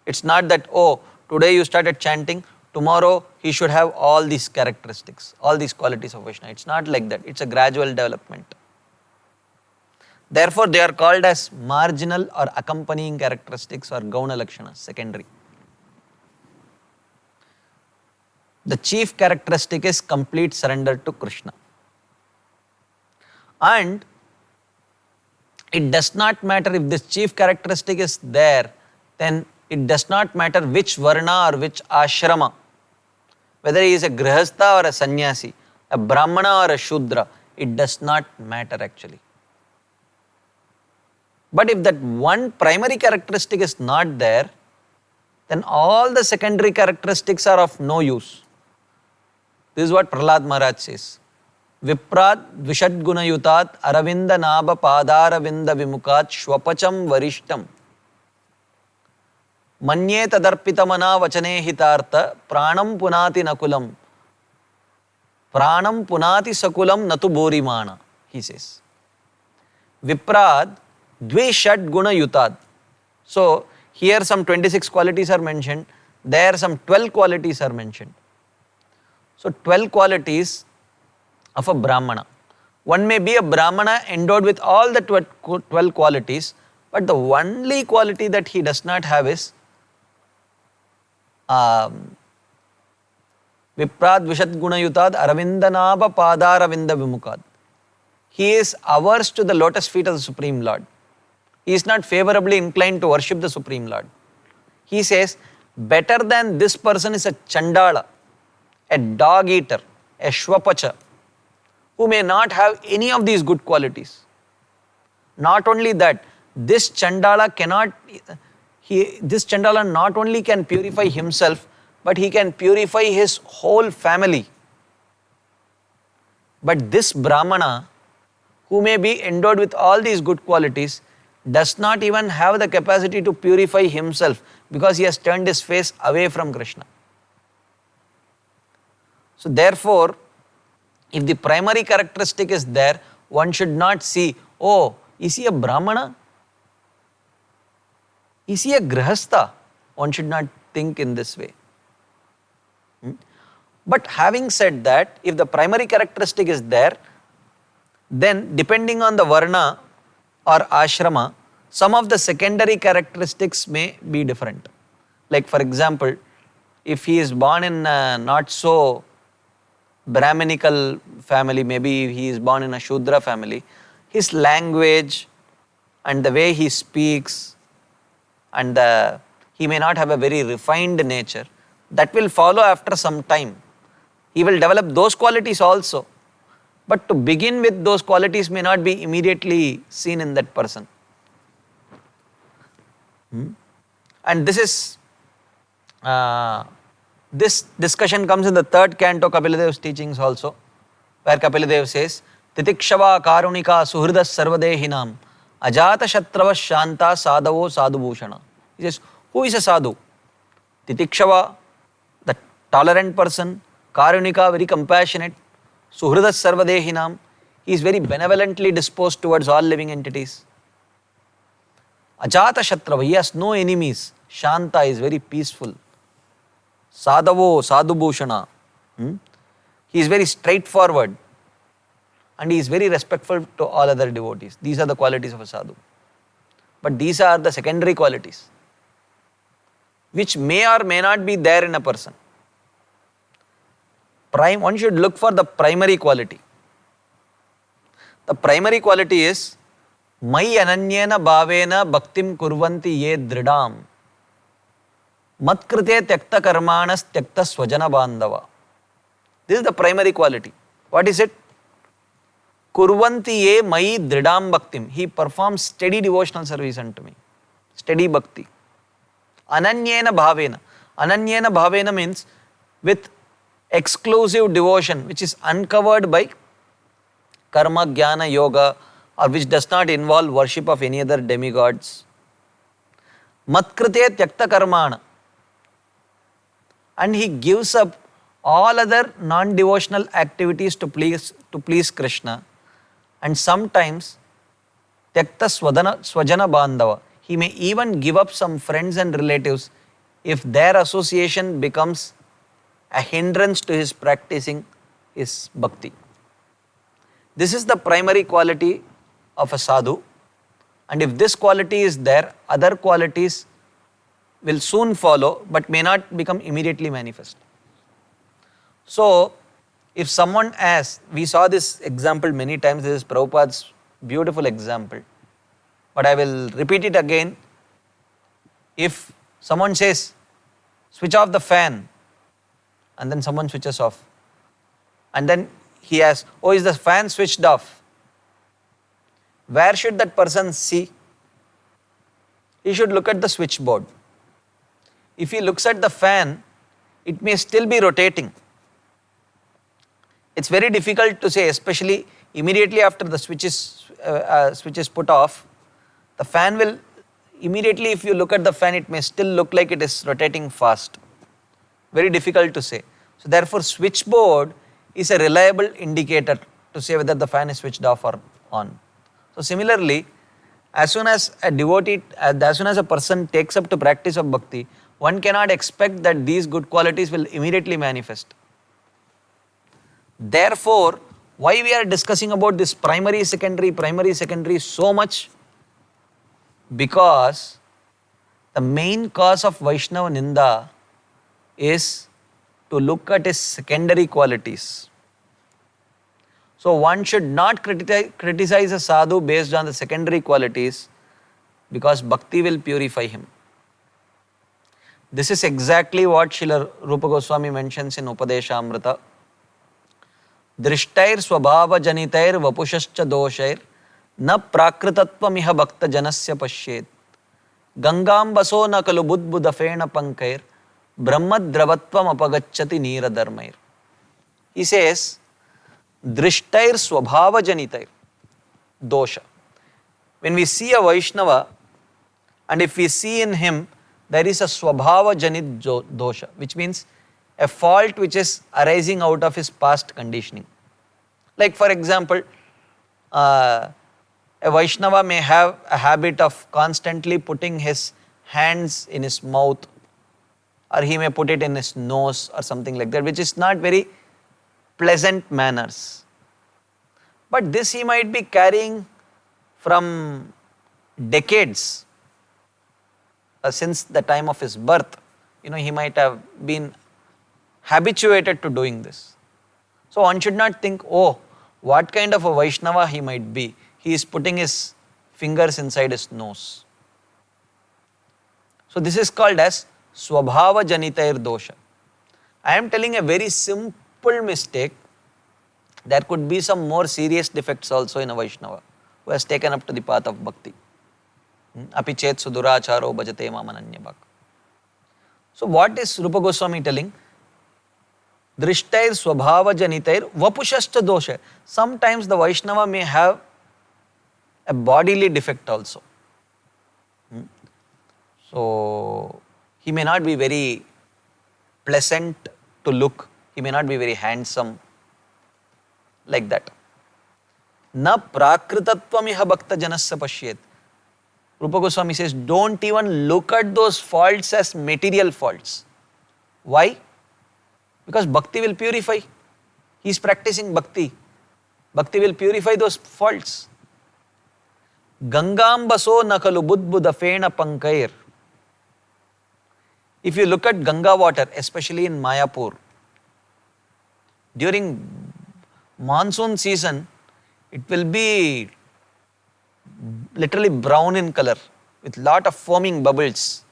It's not that, oh, today you started chanting, tomorrow he should have all these characteristics, all these qualities of Vaishnava. It's not like that. It's a gradual development. Therefore, they are called as marginal or accompanying characteristics or Gauna Lakshanas, secondary. The chief characteristic is complete surrender to Krishna. And it does not matter if this chief characteristic is there, then it does not matter which varna or which ashrama, whether he is a grihastha or a sannyasi, a brahmana or a shudra, it does not matter actually. But if that one primary characteristic is not there, then all the secondary characteristics are of no use. This is what Prahlad Maharaj says. Viprad Vishad Gunayutat Aravinda Nabha Padaravinda Vimukat Shwapacham Varishtam Manye Tadarpitamana Vachane Hitartha Pranam Punati Nakulam Pranam Punati Sakulam Natu Borimana, he says. Viprad Dvishad Gunayutat. So here some 26 qualities are mentioned, there some 12 qualities are mentioned. So 12 qualities of a Brahmana. One may be a Brahmana endowed with all the 12 qualities, but the only quality that he does not have is Viprad Vishad Gunayutad Aravindanaba Padaravinda Vimukad. He is averse to the lotus feet of the Supreme Lord. He is not favorably inclined to worship the Supreme Lord. He says, better than this person is a Chandala, a dog eater, a Shwapacha, who may not have any of these good qualities. Not only that, this Chandala not only can purify himself, but he can purify his whole family. But this Brahmana, who may be endowed with all these good qualities, does not even have the capacity to purify himself because he has turned his face away from Krishna. So therefore, if the primary characteristic is there, one should not see, oh, is he a Brahmana? Is he a Grihastha? One should not think in this way. But having said that, if the primary characteristic is there, then depending on the Varna or Ashrama, some of the secondary characteristics may be different. Like for example, if he is born in a not so Brahminical family, maybe he is born in a Shudra family, his language and the way he speaks and he may not have a very refined nature, that will follow after some time. He will develop those qualities also. But to begin with, those qualities may not be immediately seen in that person. And this discussion comes in the third canto Kapiladev's teachings also, where Kapiladev says, Titikshava karunika suhridas sarvadehinam ajata shatrava shanta sadhavo sadhubhushana. He says, who is a sadhu? Titikshava, the tolerant person, karunika, very compassionate, suhridas sarvadehinam, he is very benevolently disposed towards all living entities. Ajata shatrava, he has no enemies. Shanta is very peaceful. Sadhavo, sadhubhushana. He is very straightforward and he is very respectful to all other devotees. These are the qualities of a sadhu. But these are the secondary qualities which may or may not be there in a person. One should look for the primary quality. The primary quality is Mai ananyena bhavena bhaktim kurvanti ye dridam matkrite tyakta karmanas tyakta swajana bandhava. This is the primary quality. What is it? Kurvanti ye mai dridam bhaktim. He performs steady devotional service unto me. Steady bhakti. Ananyena bhavena. Ananyena bhavena means with exclusive devotion which is uncovered by karma, jnana, yoga, or which does not involve worship of any other demigods. Matkrite tyakta karmana. And he gives up all other non-devotional activities to please Krishna. And sometimes tyakta swajana bandhava. He may even give up some friends and relatives if their association becomes a hindrance to his practicing his bhakti. This is the primary quality of a sadhu, and if this quality is there, other qualities will soon follow but may not become immediately manifest. So, if someone asks, we saw this example many times, this is Prabhupada's beautiful example, but I will repeat it again. If someone says, switch off the fan, and then someone switches off, and then he asks, oh, is the fan switched off? Where should that person see? He should look at the switchboard. If he looks at the fan, it may still be rotating. It's very difficult to say, especially immediately after the switch is put off. The fan will, immediately if you look at the fan, it may still look like it is rotating fast. Very difficult to say. So therefore, switchboard is a reliable indicator to say whether the fan is switched off or on. So similarly, as soon as a person takes up to practice of bhakti, one cannot expect that these good qualities will immediately manifest. Therefore, why we are discussing about this primary, secondary so much? Because the main cause of Vaishnava Ninda is to look at his secondary qualities. So one should not criticize a sadhu based on the secondary qualities, because bhakti will purify him. This is exactly what Srila Rupa Goswami mentions in Upadeshamrita. Drishtair swabhava janitair vapushascha doshair na prakritatvam bhakta janasya pashyet gangam baso na kalu budbudafena pankair brahmadravatvam apagacchati neera dharmair. He says, Drishtair swabhava janitair dosha. When we see a Vaishnava, and if we see in him there is a swabhava janit dosha, which means a fault which is arising out of his past conditioning. Like for example, a Vaishnava may have a habit of constantly putting his hands in his mouth, or he may put it in his nose or something like that, which is not very pleasant manners. But this he might be carrying from decades, since the time of his birth. He might have been habituated to doing this. So one should not think, oh, what kind of a Vaishnava he might be. He is putting his fingers inside his nose. So this is called as Swabhava Janitair Dosha. I am telling a very simple mistake There could be some more serious defects also in a Vaishnava who has taken up to the path of bhakti. Api chet suduracharo bhajate mamananyabhak. So what is Rupa Goswami telling? Drishtair swabhava janitair vapushashcha dosha. Sometimes the Vaishnava may have a bodily defect also. So he may not be very pleasant to look. He may not be very handsome. Like that. Na prakritatvam bhakta janasya pashyet. Rupa Goswami says, don't even look at those faults as material faults. Why? Because bhakti will purify. He is practicing bhakti. Bhakti will purify those faults. Gangambaso nakalu budbuda fena pankair. If you look at Ganga water, especially in Mayapur, during monsoon season, it will be literally brown in color with lot of foaming bubbles.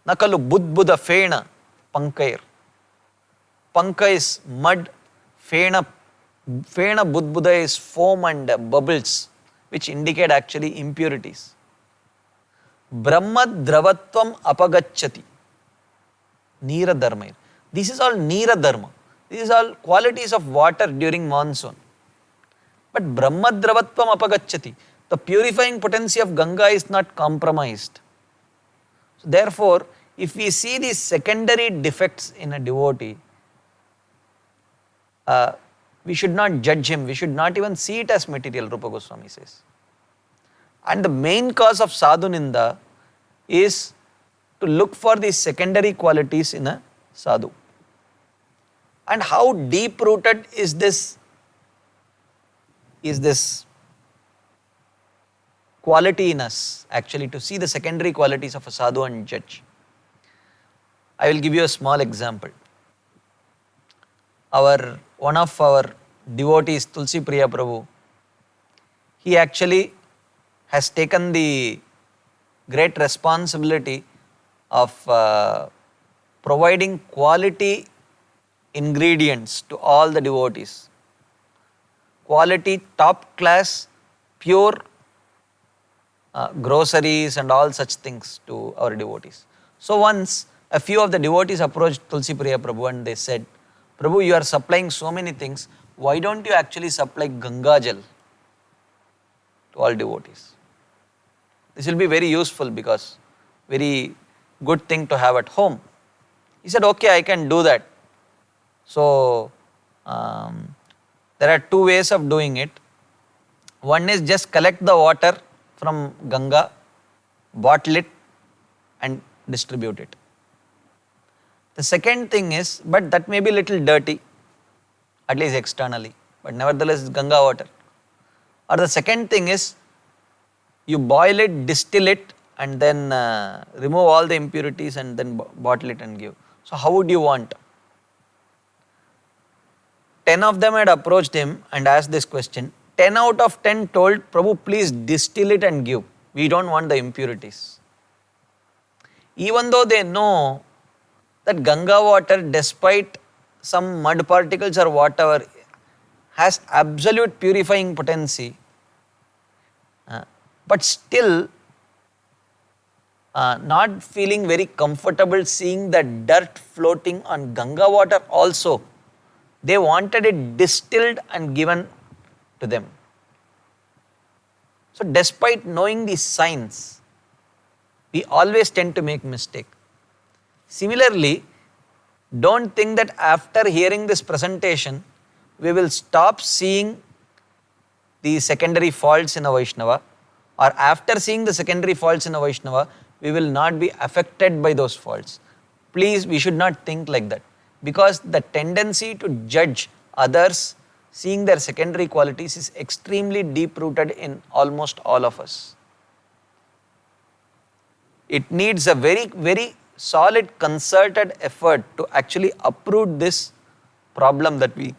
Nakalu budbuda fena pankair. Panka is mud, fena budbuda is foam and bubbles, which indicate actually impurities. Brahma dravatvam apagacchati. Neera dharma. This is all neera dharma. These are all qualities of water during monsoon. But Brahma dravatvam apagacchati. The purifying potency of Ganga is not compromised. So therefore, if we see these secondary defects in a devotee, we should not judge him. We should not even see it as material, Rupa Goswami says. And the main cause of sadhu ninda is to look for these secondary qualities in a sadhu. And how deep rooted is this quality in us, actually, to see the secondary qualities of a sadhu and judge. I will give you a small example. One of our devotees, Tulsi Priya Prabhu, he actually has taken the great responsibility of providing quality ingredients to all the devotees. Quality, top class, pure groceries and all such things to our devotees. So once a few of the devotees approached Tulsi Priya Prabhu and they said, Prabhu, you are supplying so many things, why don't you actually supply Ganga Jal to all devotees? This will be very useful because very good thing to have at home. He said, okay, I can do that. So there are two ways of doing it. One is just collect the water from Ganga, bottle it and distribute it. The second thing is, but that may be a little dirty, at least externally, but nevertheless it's Ganga water. Or the second thing is, you boil it, distill it and then remove all the impurities and then bottle it and give. So how would you want? 10 of them had approached him and asked this question. 10 out of 10 told, Prabhu, please distill it and give. We don't want the impurities. Even though they know that Ganga water, despite some mud particles or whatever, has absolute purifying potency, but still not feeling very comfortable seeing the dirt floating on Ganga water also, they wanted it distilled and given to them. So despite knowing these signs, we always tend to make mistake. Similarly, don't think that after hearing this presentation, we will stop seeing the secondary faults in a Vaishnava, or after seeing the secondary faults in a Vaishnava, we will not be affected by those faults. Please, we should not think like that, because the tendency to judge others seeing their secondary qualities is extremely deep rooted in almost all of us. It needs a very, very solid concerted effort to actually uproot this problem that we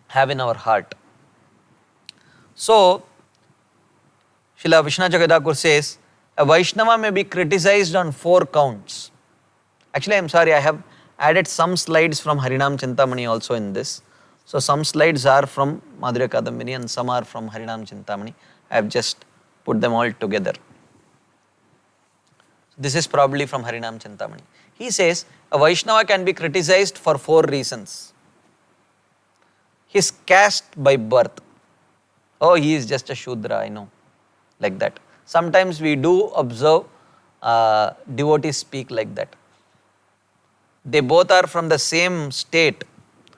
have in our heart. So, Srila Vishwanath Chakravarti says, a Vaishnava may be criticized on 4 counts. Actually, I am sorry, I have added some slides from Harinam Chintamani also in this. So some slides are from Madhurya Kadambini and some are from Harinam Chintamani. I have just put them all together. This is probably from Harinam Chintamani. He says, a Vaishnava can be criticized for 4 reasons. His caste by birth. Oh, he is just a Shudra, I know. Like that. Sometimes we do observe devotees speak like that. They both are from the same state.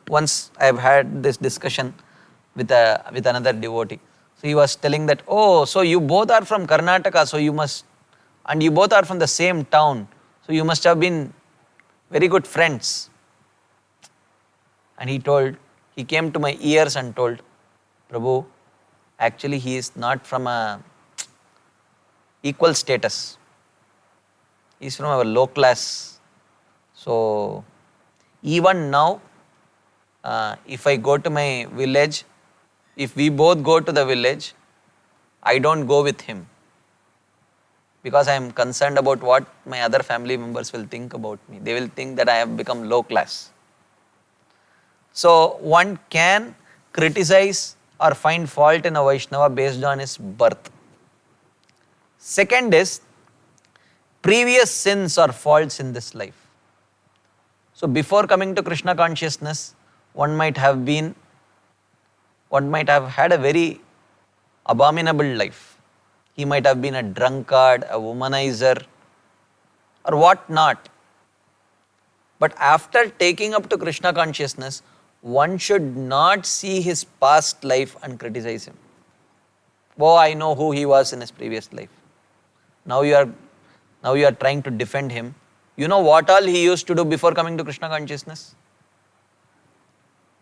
Once I have had this discussion with another devotee. So he was telling that, oh, so you both are from Karnataka, so you must, and you both are from the same town, so you must have been very good friends. And he came to my ears and told, Prabhu, actually he is not from a equal status. He is from our low class. So even now, if I go to my village, if we both go to the village, I don't go with him. Because I am concerned about what my other family members will think about me. They will think that I have become low class. So one can criticize or find fault in a Vaishnava based on his birth. Second is previous sins or faults in this life. So before coming to Krishna consciousness, one might have had a very abominable life. He might have been a drunkard, a womanizer, or what not. But after taking up to Krishna consciousness, one should not see his past life and criticize him. Oh, I know who he was in his previous life. Now you are trying to defend him. You know what all he used to do before coming to Krishna consciousness?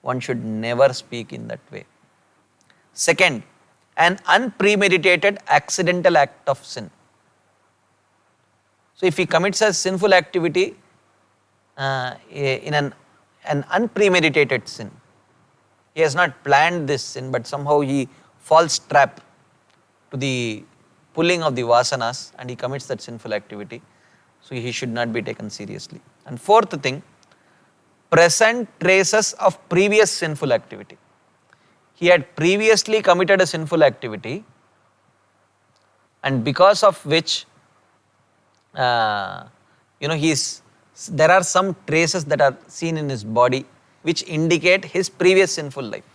One should never speak in that way. Second, an unpremeditated accidental act of sin. So if he commits a sinful activity in an unpremeditated sin, he has not planned this sin, but somehow he falls trap to the pulling of the vasanas and he commits that sinful activity. So he should not be taken seriously. And fourth thing, present traces of previous sinful activity. He had previously committed a sinful activity and because of which, there are some traces that are seen in his body which indicate his previous sinful life.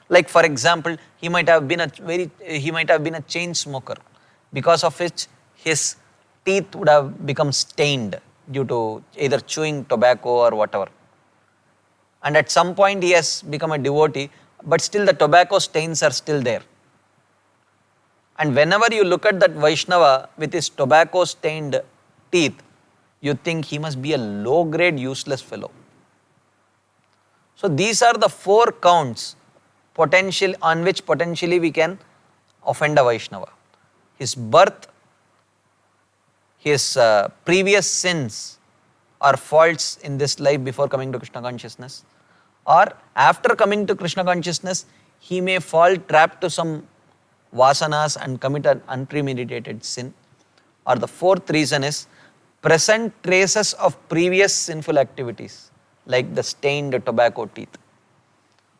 Like for example, he might have been a chain smoker, because of which his teeth would have become stained due to either chewing tobacco or whatever. And at some point he has become a devotee, but still the tobacco stains are still there. And whenever you look at that Vaishnava with his tobacco stained teeth, you think he must be a low grade useless fellow. So these are the 4 counts on which potentially we can offend a Vaishnava. His birth, his previous sins or faults in this life before coming to Krishna consciousness, or after coming to Krishna consciousness, he may fall trapped to some vasanas and commit an unpremeditated sin. Or the 4th reason is present traces of previous sinful activities, like the stained tobacco teeth.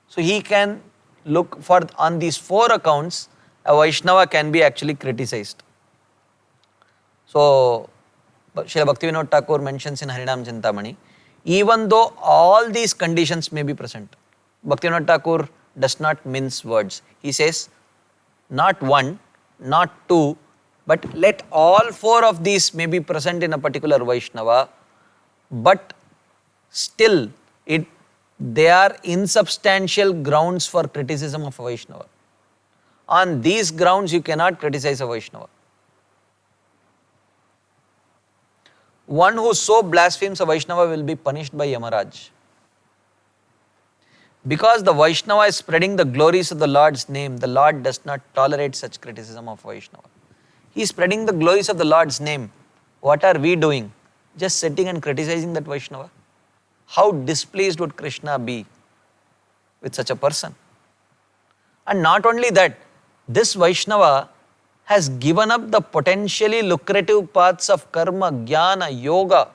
So he can look for, on these 4 accounts, a Vaishnava can be actually criticized. So Srila Bhaktivinoda Thakur mentions in Harinam Chintamani, even though all these conditions may be present, Bhaktivinoda Thakur does not mince words. He says, not 1, not 2, but let all 4 of these may be present in a particular Vaishnava, but still they are insubstantial grounds for criticism of a Vaishnava. On these grounds, you cannot criticize a Vaishnava. One who so blasphemes a Vaishnava will be punished by Yamaraj. Because the Vaishnava is spreading the glories of the Lord's name, the Lord does not tolerate such criticism of Vaishnava. He is spreading the glories of the Lord's name. What are we doing? Just sitting and criticizing that Vaishnava? How displeased would Krishna be with such a person? And not only that, this Vaishnava has given up the potentially lucrative paths of karma, jnana, yoga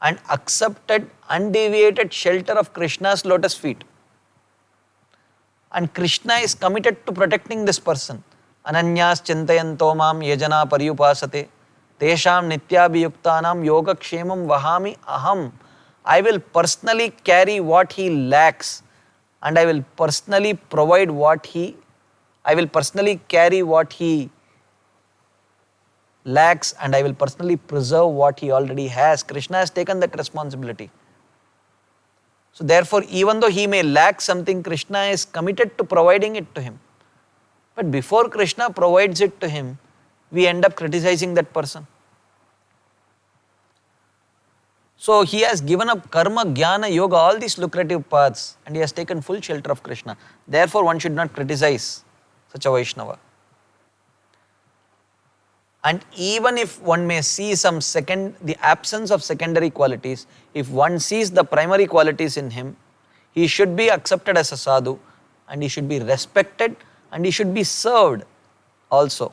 and accepted undeviated shelter of Krishna's lotus feet. And Krishna is committed to protecting this person. Ananyas chintayanto mam yajana paryupasate tesham nityabhiyuktanam yogakshemam vahami aham. I will personally carry what he lacks, and I will personally provide I will personally carry what he lacks, and I will personally preserve what he already has. Krishna has taken that responsibility. So therefore, even though he may lack something, Krishna is committed to providing it to him. But before Krishna provides it to him, we end up criticizing that person. So he has given up karma, jnana, yoga, all these lucrative paths, and he has taken full shelter of Krishna. Therefore, one should not criticize such a Vaishnava. And even if one may see the absence of secondary qualities, if one sees the primary qualities in him, he should be accepted as a sadhu, and he should be respected, and he should be served also.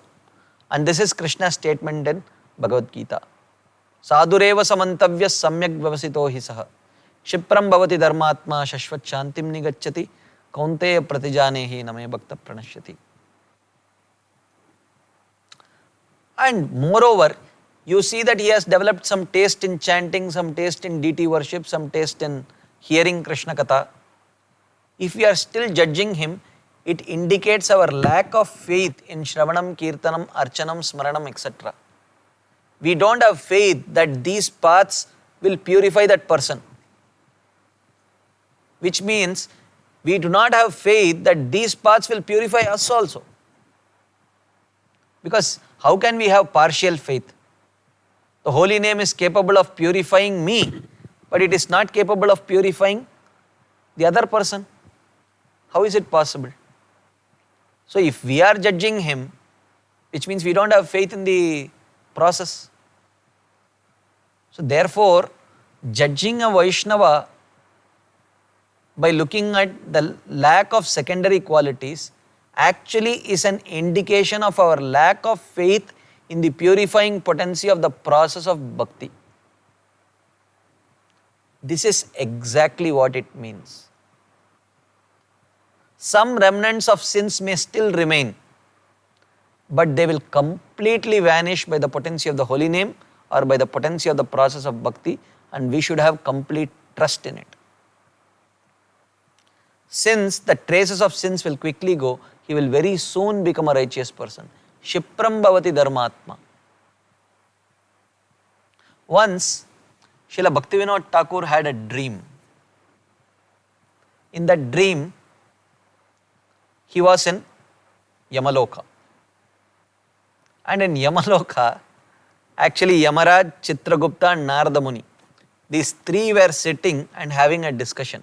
And this is Krishna's statement in Bhagavad Gita. Sadhureva samantavya samyak vyavasito hi saha Shipram bhavati dharmatma shashvat shantim nigacchati kaunteya pratijanehi name bhakta pranashyati. And moreover, you see that he has developed some taste in chanting, some taste in deity worship, some taste in hearing Krishna Katha. If we are still judging him, it indicates our lack of faith in Shravanam, Kirtanam, Archanam, Smaranam, etc. We don't have faith that these paths will purify that person. Which means we do not have faith that these paths will purify us also. Because how can we have partial faith? The holy name is capable of purifying me, but it is not capable of purifying the other person. How is it possible? So if we are judging him, which means we don't have faith in the process. So therefore, judging a Vaishnava by looking at the lack of secondary qualities actually is an indication of our lack of faith in the purifying potency of the process of bhakti. This is exactly what it means. Some remnants of sins may still remain, but they will completely vanish by the potency of the holy name or by the potency of the process of bhakti, and we should have complete trust in it. Since the traces of sins will quickly go, he will very soon become a righteous person. Shipram bhavati dharmatma. Once, Srila Bhaktivinoda Thakur had a dream. In that dream, he was in Yamaloka. And in Yamaloka, actually Yamaraj, Chitragupta and Narada Muni, these three were sitting and having a discussion.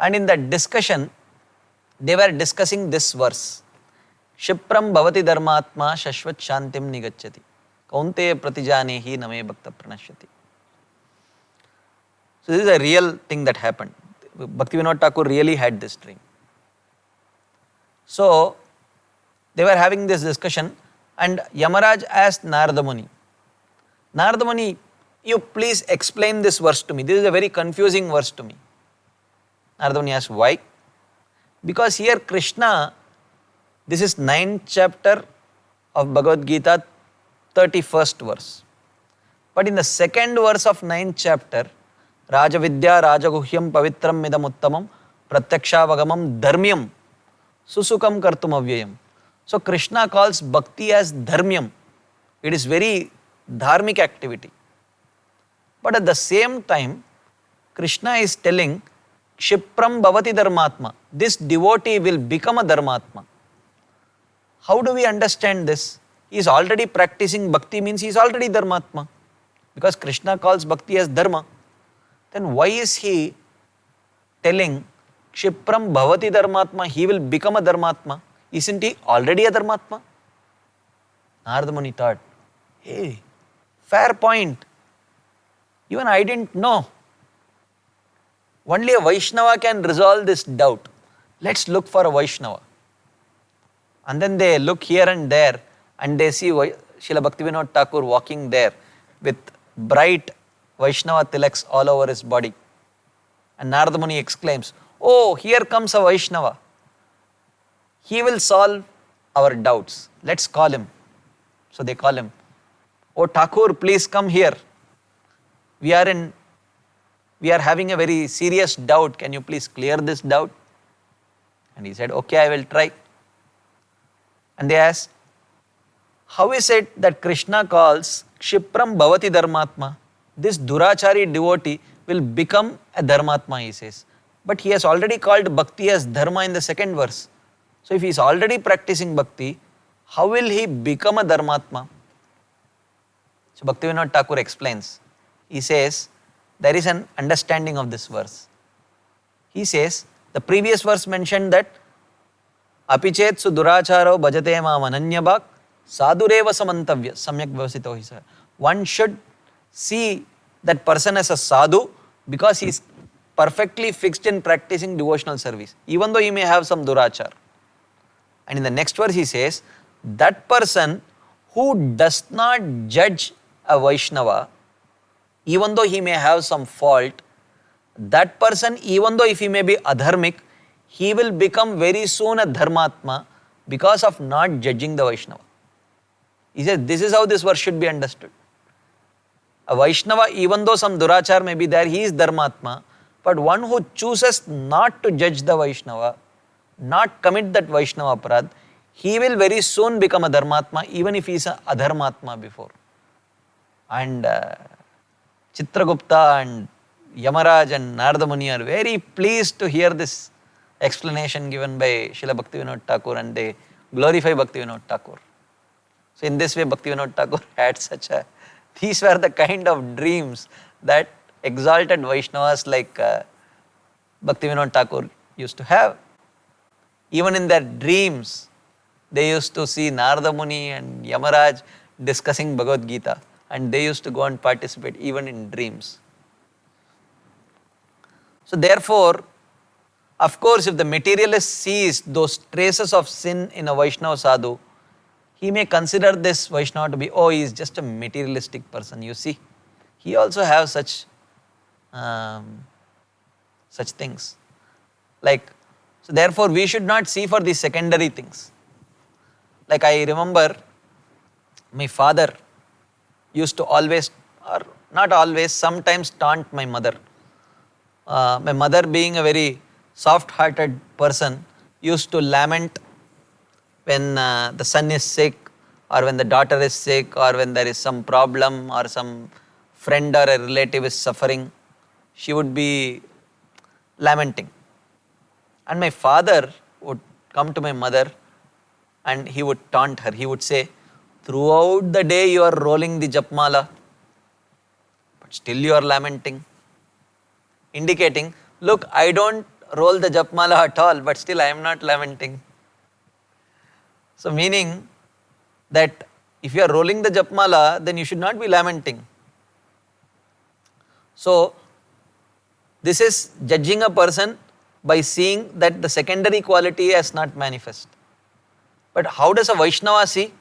And in that discussion, they were discussing this verse. Shipram bhavati dharmatma shashvat shantim nigacchati kaunteya pratijanehi name bhakta pranashyati. So this is a real thing that happened. Bhaktivinoda Thakur really had this dream. So they were having this discussion, and Yamaraj asked Narada Muni, Narada Muni, you please explain this verse to me. This is a very confusing verse to me. Narada Muni asked, why? Because here Krishna, this is 9th chapter of Bhagavad Gita, 31st verse. But in the 2nd verse of 9th chapter, Rajavidya Rajaguhyam Pavitram Midam Uttamam Pratyaksha Dharmyam Susukam Kartum Avyayam. So Krishna calls bhakti as dharmyam. It is very dharmic activity. But at the same time, Krishna is telling Kshipram bhavati dharmatma. This devotee will become a dharmatma. How do we understand this? He is already practicing bhakti, means he is already dharmatma. Because Krishna calls bhakti as dharma. Then why is he telling Kshipram bhavati dharmatma, he will become a dharmatma? Isn't he already a dharmatma? Narada Muni thought, hey, fair point. Even I didn't know. Only a Vaishnava can resolve this doubt. Let's look for a Vaishnava. And then they look here and there, and they see Srila Bhaktivinoda Thakur walking there with bright Vaishnava tilaks all over his body. And Narada Muni exclaims, "Oh, here comes a Vaishnava. He will solve our doubts. Let's call him." So they call him. "Oh Thakur, please come here. We are having a very serious doubt. Can you please clear this doubt?" And he said, "Okay, I will try." And they asked, "How is it that Krishna calls Kshipram Bhavati Dharmatma? This Durachari devotee will become a Dharmatma," he says. But he has already called Bhakti as Dharma in the second verse. So if he is already practicing Bhakti, how will he become a Dharmatma? So Bhaktivinoda Thakur explains. He says, there is an understanding of this verse. He says, the previous verse mentioned that Apichet su duracharo bhajate ma mananyabhak sadureva samantavya samyak vyavasito hi sir. One should see that person as a sadhu because he is perfectly fixed in practicing devotional service, even though he may have some durachar. And in the next verse he says, that person who does not judge a Vaishnava, even though he may have some fault, that person, even though if he may be adharmic, he will become very soon a dharmatma because of not judging the Vaishnava. He says, this is how this verse should be understood. A Vaishnava, even though some durachar may be there, he is dharmatma, but one who chooses not to judge the Vaishnava, not commit that Vaishnava aparadh, he will very soon become a dharmatma, even if he is a adharmatma before. And Chitragupta and Yamaraj and Narada Muni are very pleased to hear this explanation given by Srila Bhaktivinoda Thakur, and they glorify Bhaktivinoda Thakur. So in this way Bhaktivinoda Thakur had these were the kind of dreams that exalted Vaishnavas like Bhaktivinoda Thakur used to have. Even in their dreams, they used to see Narada Muni and Yamaraj discussing Bhagavad Gita, and they used to go and participate even in dreams. So therefore, of course, if the materialist sees those traces of sin in a Vaishnava sadhu, he may consider this Vaishnava to be, oh, he is just a materialistic person. You see, he also has such things. So therefore, we should not see for the secondary things. Like I remember, my father used to always, or not always, sometimes taunt my mother. My mother, being a very soft-hearted person, used to lament when the son is sick, or when the daughter is sick, or when there is some problem, or some friend or a relative is suffering. She would be lamenting. And my father would come to my mother and he would taunt her. He would say, throughout the day you are rolling the japmala, but still you are lamenting. Indicating, look, I don't roll the japmala at all, but still I am not lamenting. So meaning that if you are rolling the japmala, then you should not be lamenting. So this is judging a person by seeing that the secondary quality has not manifest. But how does a Vaishnava see?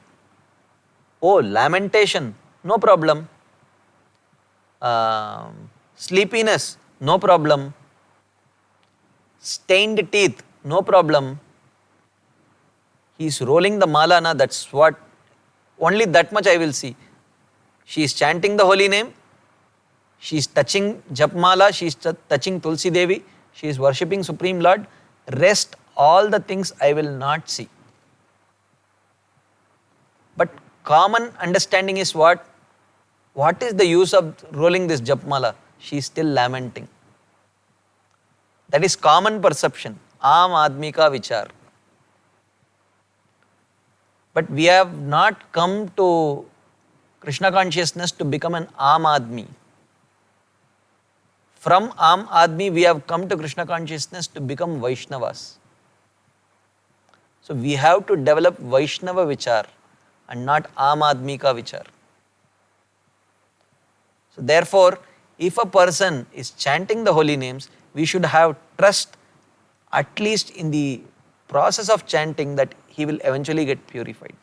Oh, lamentation, no problem. Sleepiness, no problem. Stained teeth, no problem. He is rolling the mala, na, that's what, only that much I will see. She is chanting the holy name, she is touching japmala, she is touching Tulsi Devi, she is worshipping Supreme Lord. Rest, all the things I will not see. But common understanding is what? What is the use of rolling this japmala? She is still lamenting. That is common perception. Aam Admi ka vichar. But we have not come to Krishna consciousness to become an Aam Admi. From Aam Admi, we have come to Krishna consciousness to become Vaishnavas. So we have to develop Vaishnava vichar and not Aam Admi ka vichar. So therefore, if a person is chanting the holy names, we should have trust, at least in the process of chanting, that he will eventually get purified.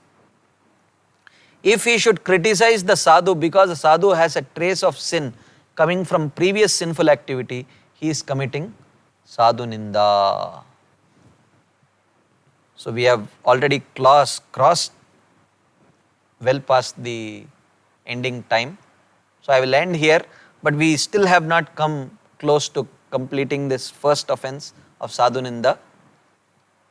if he should criticize the sadhu because the sadhu has a trace of sin coming from previous sinful activity, he is committing sadhu ninda. So we have already crossed well past the ending time. So I will end here, but we still have not come close to completing this first offense of sadhu ninda.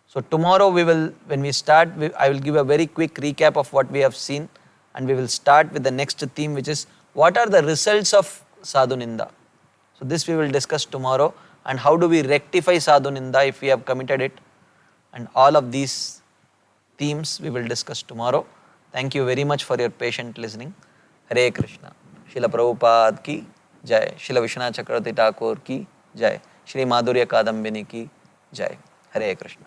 So tomorrow when we start, I will give a very quick recap of what we have seen, and we will start with the next theme, which is what are the results of sadhu ninda. So this we will discuss tomorrow, and how do we rectify sadhu ninda if we have committed it, and all of these themes we will discuss tomorrow. Thank you very much for your patient listening. Hare Krishna. Srila Prabhupada ki jai. Srila Vishwanath Chakravarti Thakur ki jai. Shri Madhurya Kadambini ki jai. Hare Krishna.